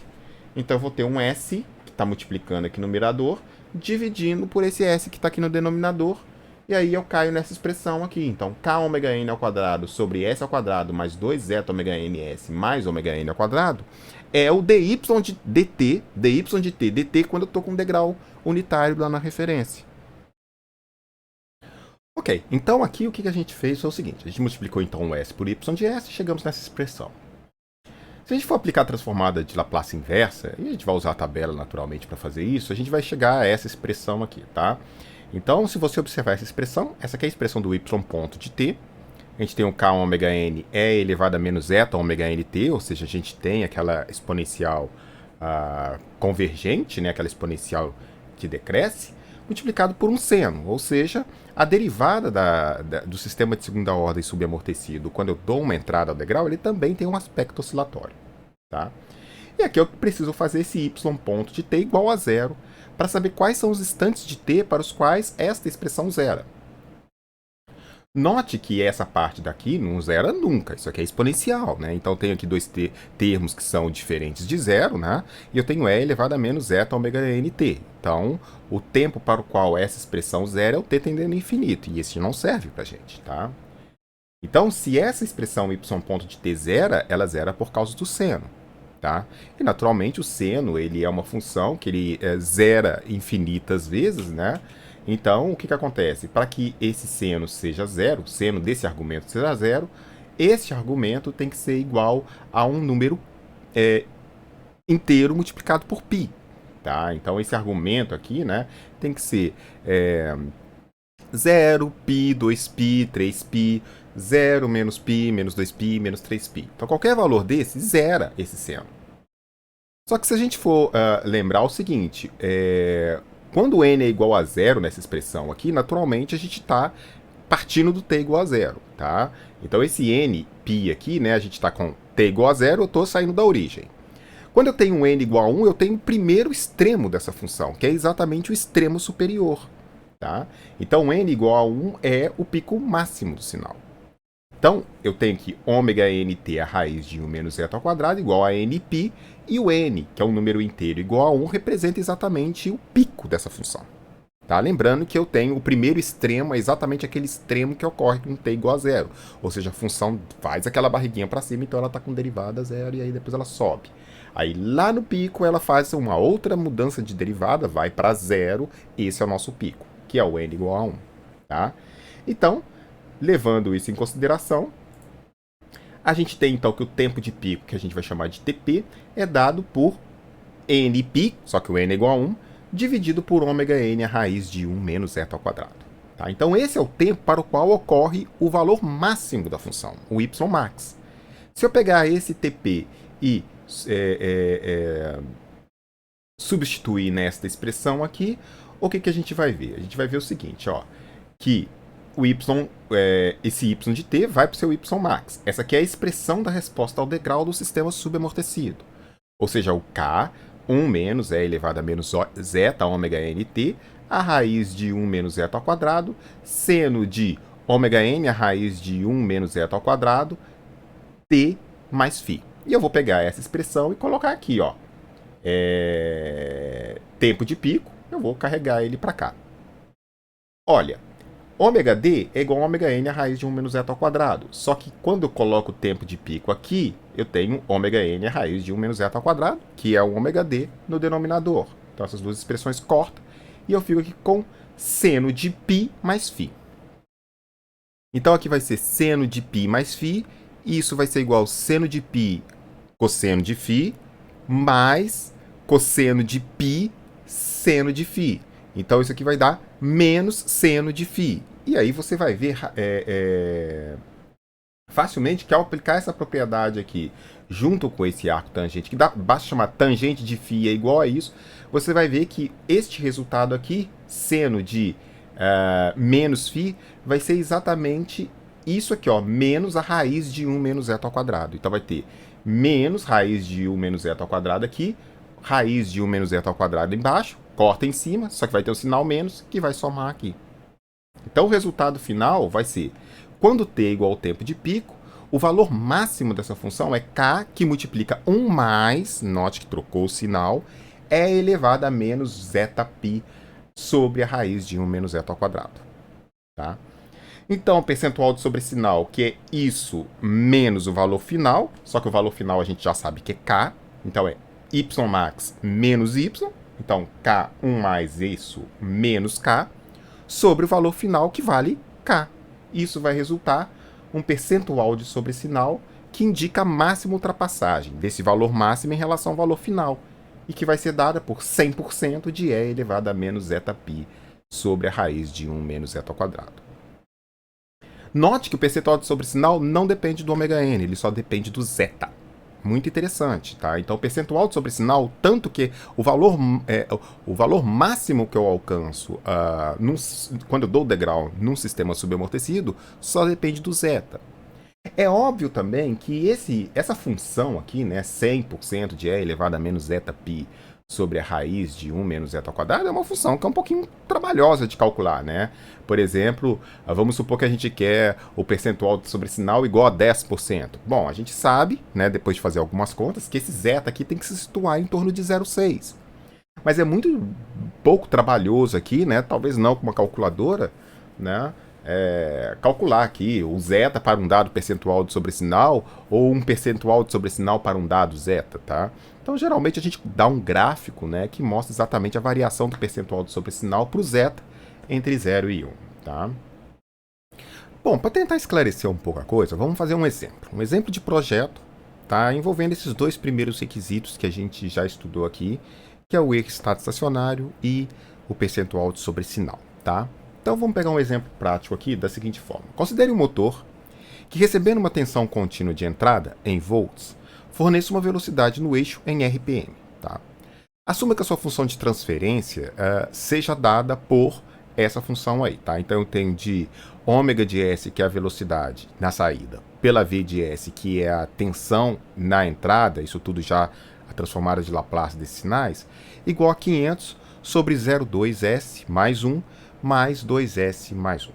Speaker 1: Então eu vou ter um s, que está multiplicando aqui no numerador, dividindo por esse s que está aqui no denominador. E aí eu caio nessa expressão aqui. Então, k ômega n ao quadrado sobre s ao quadrado mais 2 zeta ômega n s mais ômega n ao quadrado é o dy de dt, de t dt quando eu estou com um degrau unitário lá na referência. Ok, então aqui o que a gente fez foi o seguinte. A gente multiplicou então o s por y de s e chegamos nessa expressão. Se a gente for aplicar a transformada de Laplace inversa, e a gente vai usar a tabela naturalmente para fazer isso, a gente vai chegar a essa expressão aqui, tá? Então, se você observar essa expressão, essa aqui é a expressão do y ponto de t. A gente tem o k ômega n e elevado a menos zeta ômega nt, ou seja, a gente tem aquela exponencial convergente, né, aquela exponencial que decresce, multiplicado por um seno, ou seja, a derivada do sistema de segunda ordem subamortecido, quando eu dou uma entrada ao degrau, ele também tem um aspecto oscilatório. Tá? E aqui eu preciso fazer esse y ponto de t igual a zero, para saber quais são os instantes de t para os quais esta expressão zera. Note que essa parte daqui não zera nunca, isso aqui é exponencial, né? Então eu tenho aqui dois termos que são diferentes de zero, né? E eu tenho e elevado a menos zeta ômega nt. Então, o tempo para o qual essa expressão zera é o t tendendo a infinito, e esse não serve pra gente, tá? Então, se essa expressão y ponto de t zera, ela zera por causa do seno. Tá? E naturalmente o seno ele é uma função que ele zera infinitas vezes, né? Então o que acontece? Para que esse seno seja zero, o seno desse argumento seja zero, esse argumento tem que ser igual a um número inteiro multiplicado por π. Tá? Então esse argumento aqui, né, tem que ser 0, π, 2π, 3π, 0 menos π, menos 2π, menos 3π. Então qualquer valor desse zera esse seno. Só que se a gente for lembrar o seguinte, quando n é igual a zero nessa expressão aqui, naturalmente a gente está partindo do t igual a zero. Tá? Então esse n, π aqui, né, a gente está com t igual a zero, eu estou saindo da origem. Quando eu tenho um n igual a 1, eu tenho o primeiro extremo dessa função, que é exatamente o extremo superior. Tá? Então n igual a 1 é o pico máximo do sinal. Então, eu tenho que ômega nt, a raiz de 1 menos zeta ao quadrado, igual a nπ, e o n, que é um número inteiro igual a 1, representa exatamente o pico dessa função. Tá? Lembrando que eu tenho o primeiro extremo, é exatamente aquele extremo que ocorre com t igual a zero. Ou seja, a função faz aquela barriguinha para cima, então ela está com derivada zero, e aí depois ela sobe. Aí lá no pico ela faz uma outra mudança de derivada, vai para zero, esse é o nosso pico, que é o n igual a 1. Tá? Então, levando isso em consideração, A gente tem então que o tempo de pico, que a gente vai chamar de TP, é dado por nπ, só que o n é igual a 1, dividido por ômega n a raiz de 1 menos zeta ao quadrado. Tá? Então esse é o tempo para o qual ocorre o valor máximo da função, o ymax. Se eu pegar esse TP e substituir nesta expressão aqui, o que a gente vai ver? A gente vai ver o seguinte, ó, que o esse y de t vai para o seu ymax. Essa aqui é a expressão da resposta ao degrau do sistema subamortecido. Ou seja, o k, 1 menos e elevado a menos zeta ômega nt, a raiz de 1 menos zeta ao quadrado, seno de ômega n, a raiz de 1 menos zeta ao quadrado, t mais φ. E eu vou pegar essa expressão e colocar aqui, ó. Tempo de pico, eu vou carregar ele para cá. Olha, ômega d é igual a ômega n a raiz de 1 menos zeta ao quadrado. Só que quando eu coloco o tempo de pico aqui, eu tenho ômega n a raiz de 1 menos zeta ao quadrado, que é o ômega d no denominador. Então essas duas expressões cortam e eu fico aqui com seno de π mais φ. Então aqui vai ser seno de π mais φ, e isso vai ser igual a seno de π cosseno de φ mais cosseno de π seno de φ. Então isso aqui vai dar menos seno de φ. E aí você vai ver facilmente que ao aplicar essa propriedade aqui junto com esse arco tangente, que basta chamar tangente de φ é igual a isso, você vai ver que este resultado aqui, seno de menos φ, vai ser exatamente isso aqui, ó, menos a raiz de 1 menos zeta ao quadrado. Então vai ter menos raiz de 1 menos zeta ao quadrado aqui, raiz de 1 menos zeta ao quadrado embaixo, corta em cima, só que vai ter um sinal menos que vai somar aqui. Então o resultado final vai ser, quando t é igual ao tempo de pico, o valor máximo dessa função é k, que multiplica 1 mais, note que trocou o sinal, e elevado a menos zeta π sobre a raiz de 1 menos zeta ao quadrado. Tá? Então, o percentual de sobressinal, que é isso menos o valor final, só que o valor final a gente já sabe que é k, então é ymax menos y, então k1 mais isso menos k, sobre o valor final que vale k. Isso vai resultar um percentual de sobressinal que indica a máxima ultrapassagem desse valor máximo em relação ao valor final, e que vai ser dada por 100% de e elevado a menos zeta π sobre a raiz de 1 menos zeta ao quadrado. Note que o percentual de sobressinal não depende do ômega n, ele só depende do zeta. Muito interessante, tá? Então, o percentual de sobressinal, tanto que o valor máximo que eu alcanço quando eu dou o degrau num sistema subamortecido, só depende do zeta. É óbvio também que essa função aqui, né, 100% de e elevado a menos zeta π sobre a raiz de 1 menos zeta ao quadrado, é uma função que é um pouquinho trabalhosa de calcular, né? Por exemplo, vamos supor que a gente quer o percentual de sobressinal igual a 10%. Bom, a gente sabe, né, depois de fazer algumas contas, que esse zeta aqui tem que se situar em torno de 0,6. Mas é muito pouco trabalhoso aqui, né? Talvez não com uma calculadora, né? Calcular aqui o zeta para um dado percentual de sobressinal ou um percentual de sobressinal para um dado zeta, tá? Então, geralmente, a gente dá um gráfico, né, que mostra exatamente a variação do percentual de sobressinal para o zeta entre 0 e 1, tá? Bom, para tentar esclarecer um pouco a coisa, vamos fazer um exemplo. Um exemplo de projeto, tá, envolvendo esses dois primeiros requisitos que a gente já estudou aqui, que é o erro estado estacionário e o percentual de sobressinal, tá? Então, vamos pegar um exemplo prático aqui da seguinte forma. Considere um motor que, recebendo uma tensão contínua de entrada, em volts, forneça uma velocidade no eixo em RPM. Tá? Assuma que a sua função de transferência seja dada por essa função aí. Tá? Então, eu tenho de ômega de S, que é a velocidade na saída, pela V de S, que é a tensão na entrada, isso tudo já a transformada de Laplace desses sinais, igual a 500 sobre 0,2S mais 1 mais 2S mais 1.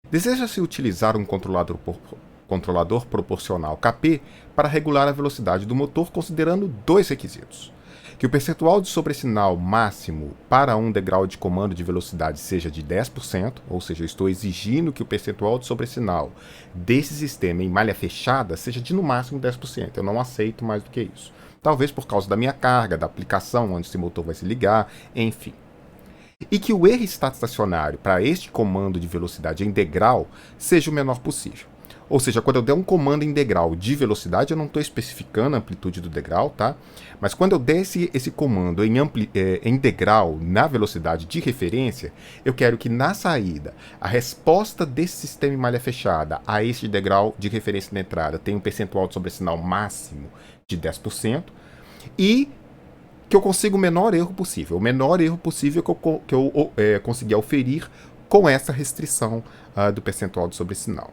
Speaker 1: Deseja-se utilizar um controlador proporcional Kp para regular a velocidade do motor, considerando dois requisitos. Que o percentual de sobressinal máximo para um degrau de comando de velocidade seja de 10%, ou seja, eu estou exigindo que o percentual de sobressinal desse sistema em malha fechada seja de no máximo 10%. Eu não aceito mais do que isso. Talvez por causa da minha carga, da aplicação onde esse motor vai se ligar, enfim. E que o erro estado estacionário para este comando de velocidade em degrau seja o menor possível. Ou seja, quando eu der um comando em degrau de velocidade, eu não estou especificando a amplitude do degrau, tá? Mas quando eu der esse comando em degrau na velocidade de referência, eu quero que na saída, a resposta desse sistema em malha fechada a esse degrau de referência na entrada tenha um percentual de sobressinal máximo de 10% e que eu consiga o menor erro possível. O menor erro possível que eu conseguir auferir com essa restrição do percentual de sobressinal.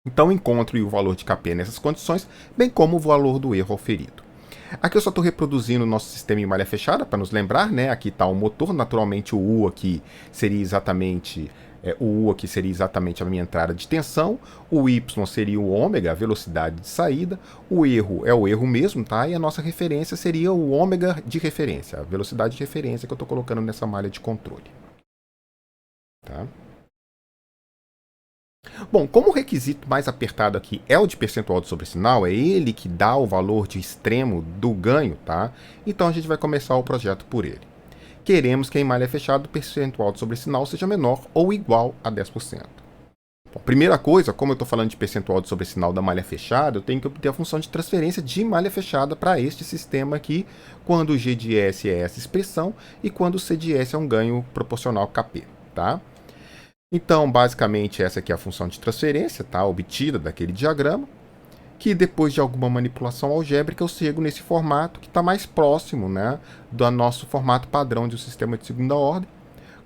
Speaker 1: Então encontre o valor de Kp nessas condições, bem como o valor do erro auferido. Aqui eu só estou reproduzindo o nosso sistema em malha fechada para nos lembrar, né? Aqui está o motor, naturalmente o U aqui seria exatamente a minha entrada de tensão, o Y seria o ômega, a velocidade de saída, o erro é o erro mesmo, tá? E a nossa referência seria o ômega de referência, a velocidade de referência que eu estou colocando nessa malha de controle. Tá? Bom, como o requisito mais apertado aqui é o de percentual de sobressinal, é ele que dá o valor de extremo do ganho, tá? Então a gente vai começar o projeto por ele. Queremos que em malha fechada o percentual de sobressinal seja menor ou igual a 10%. Bom, primeira coisa, como eu estou falando de percentual de sobressinal da malha fechada, eu tenho que obter a função de transferência de malha fechada para este sistema aqui, quando o G de S é essa expressão e quando o C de S é um ganho proporcional Kp, tá? Então, basicamente, essa aqui é a função de transferência, tá? Obtida daquele diagrama, que depois de alguma manipulação algébrica eu chego nesse formato que está mais próximo, né, do nosso formato padrão de um sistema de segunda ordem,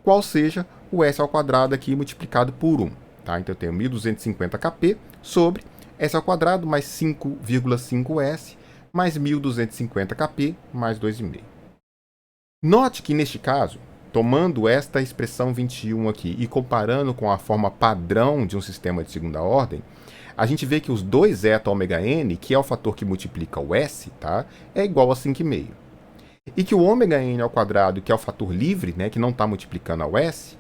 Speaker 1: qual seja o S ao quadrado aqui multiplicado por 1. Tá? Então eu tenho 1250 Kp sobre S ao quadrado mais 5,5S mais 1250 Kp mais 2,5. Note que neste caso, tomando esta expressão 21 aqui e comparando com a forma padrão de um sistema de segunda ordem, a gente vê que os 2 zeta ômega n, que é o fator que multiplica o S, tá, é igual a 5,5. E que o ômega n ao quadrado, que é o fator livre, né, que não está multiplicando ao S,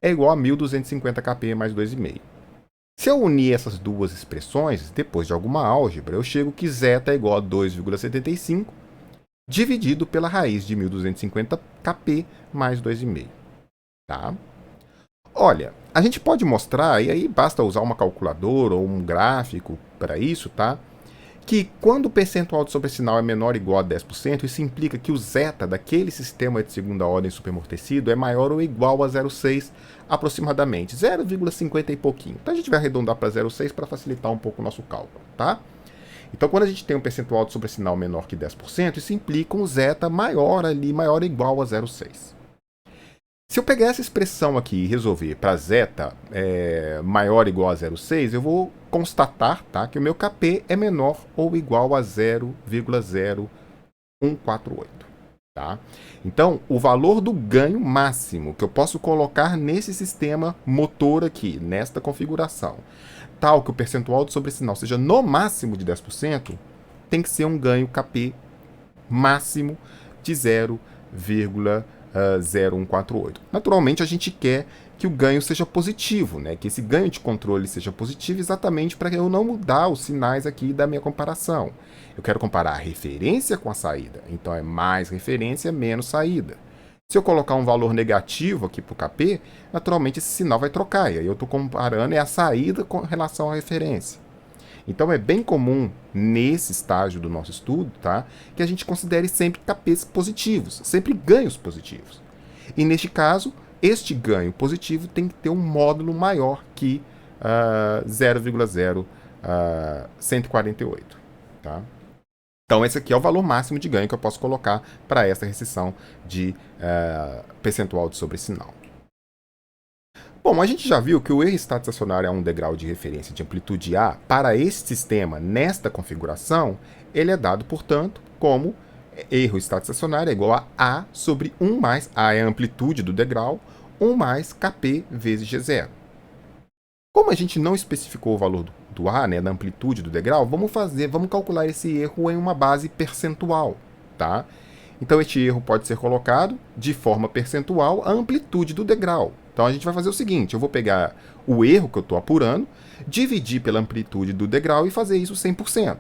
Speaker 1: é igual a 1250 Kp mais 2,5. Se eu unir essas duas expressões, depois de alguma álgebra, eu chego que zeta é igual a 2,75, dividido pela raiz de 1250 Kp mais 2,5. Tá? Olha, a gente pode mostrar, e aí basta usar uma calculadora ou um gráfico para isso, tá? Que quando o percentual de sobressinal é menor ou igual a 10%, isso implica que o zeta daquele sistema de segunda ordem superamortecido é maior ou igual a 0,6 aproximadamente, 0,50 e pouquinho. Então a gente vai arredondar para 0,6 para facilitar um pouco o nosso cálculo, tá? Então quando a gente tem um percentual de sobressinal menor que 10%, isso implica um zeta maior ali, maior ou igual a 0,6. Se eu pegar essa expressão aqui e resolver para zeta maior ou igual a 0,6, eu vou constatar, tá, que o meu Kp é menor ou igual a 0,0148. Tá? Então, o valor do ganho máximo que eu posso colocar nesse sistema motor aqui, nesta configuração, tal que o percentual de sobressinal seja no máximo de 10%, tem que ser um ganho Kp máximo de 0,0148. Naturalmente, a gente quer que o ganho seja positivo, né? Que esse ganho de controle seja positivo exatamente para eu não mudar os sinais aqui da minha comparação. Eu quero comparar a referência com a saída, então é mais referência, menos saída. Se eu colocar um valor negativo aqui para o Kp, naturalmente esse sinal vai trocar, e aí eu estou comparando a saída com relação à referência. Então é bem comum, nesse estágio do nosso estudo, tá, que a gente considere sempre Kps positivos, sempre ganhos positivos. E neste caso, este ganho positivo tem que ter um módulo maior que 0,0148. Tá? Então esse aqui é o valor máximo de ganho que eu posso colocar para essa restrição de percentual de sobressinal. Bom, a gente já viu que o erro estacionário é um degrau de referência de amplitude A. Para este sistema, nesta configuração, ele é dado, portanto, como erro estacionário é igual a sobre 1 mais A é a amplitude do degrau, 1 mais Kp vezes G0. Como a gente não especificou o valor do A, né, da amplitude do degrau, vamos calcular esse erro em uma base percentual, tá? Então este erro pode ser colocado de forma percentual a amplitude do degrau. Então a gente vai fazer o seguinte, eu vou pegar o erro que eu estou apurando, dividir pela amplitude do degrau e fazer isso 100%.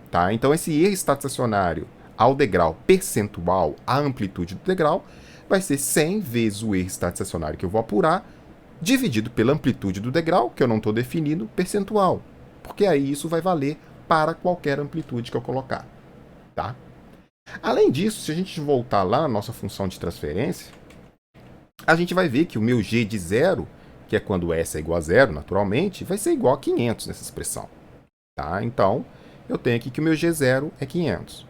Speaker 1: Tá? Então esse erro estacionário ao degrau percentual, a amplitude do degrau, vai ser 100 vezes o erro estacionário que eu vou apurar, dividido pela amplitude do degrau, que eu não estou definindo, percentual. porque aí isso vai valer para qualquer amplitude que eu colocar, tá? Além disso, se a gente voltar lá na nossa função de transferência, a gente vai ver que o meu g de zero, que é quando s é igual a zero, naturalmente, vai ser igual a 500 nessa expressão, tá? Então, eu tenho aqui que o meu g0 é 500.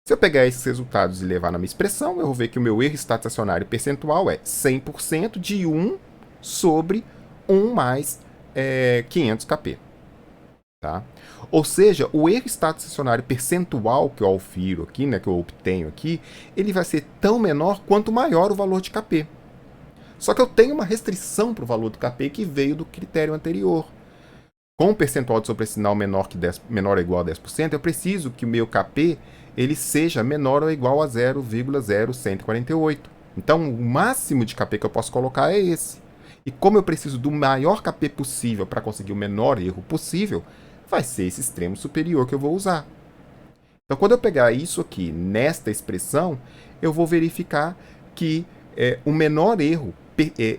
Speaker 1: Se eu pegar esses resultados e levar na minha expressão, eu vou ver que o meu erro estacionário percentual é 100% de 1 sobre 1 mais 500 kp. Tá? Ou seja, o erro estacionário percentual que eu aufiro aqui, né, que eu obtenho aqui, ele vai ser tão menor quanto maior o valor de kp. Só que eu tenho uma restrição para o valor do kp que veio do critério anterior. Com um percentual de sobressinal menor ou igual a 10%, eu preciso que o meu kp ele seja menor ou igual a 0,0148. Então, o máximo de kp que eu posso colocar é esse. E como eu preciso do maior kp possível para conseguir o menor erro possível, vai ser esse extremo superior que eu vou usar. Então, quando eu pegar isso aqui nesta expressão, eu vou verificar que o menor erro,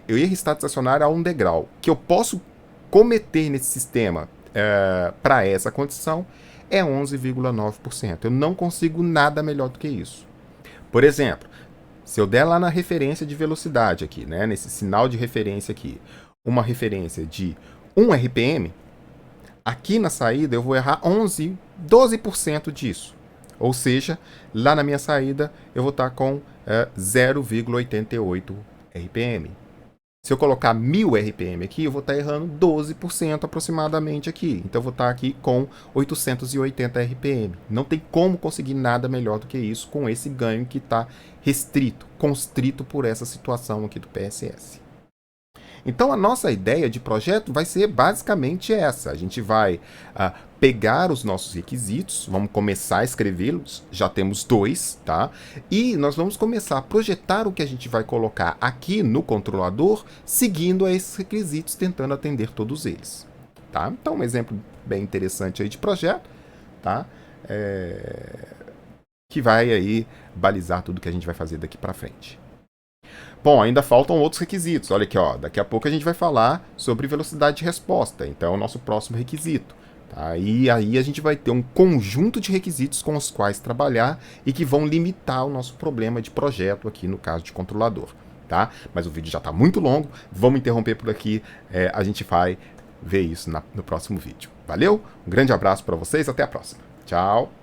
Speaker 1: o erro estacionário a um degrau, que eu posso cometer nesse sistema para essa condição é 11,9%. Eu não consigo nada melhor do que isso. Por exemplo, se eu der lá na referência de velocidade aqui, né, nesse sinal de referência aqui, uma referência de 1 RPM, aqui na saída eu vou errar 12% disso. Ou seja, lá na minha saída eu vou estar com 0,88 RPM. Se eu colocar 1000 RPM aqui, eu vou estar errando 12% aproximadamente aqui. Então eu vou estar aqui com 880 RPM. Não tem como conseguir nada melhor do que isso com esse ganho que está restrito, constrito por essa situação aqui do PSS. Então a nossa ideia de projeto vai ser basicamente essa. A gente vai pegar os nossos requisitos, vamos começar a escrevê-los, já temos 2, tá? E nós vamos começar a projetar o que a gente vai colocar aqui no controlador, seguindo a esses requisitos, tentando atender todos eles, tá? Então um exemplo bem interessante aí de projeto, tá? Que vai aí balizar tudo que a gente vai fazer daqui para frente. Bom, ainda faltam outros requisitos. Olha aqui, ó, daqui a pouco a gente vai falar sobre velocidade de resposta. Então é o nosso próximo requisito. Tá? E aí a gente vai ter um conjunto de requisitos com os quais trabalhar e que vão limitar o nosso problema de projeto aqui no caso de controlador. Tá? Mas o vídeo já está muito longo, vamos interromper por aqui. A gente vai ver isso no próximo vídeo. Valeu? Um grande abraço para vocês, até a próxima. Tchau!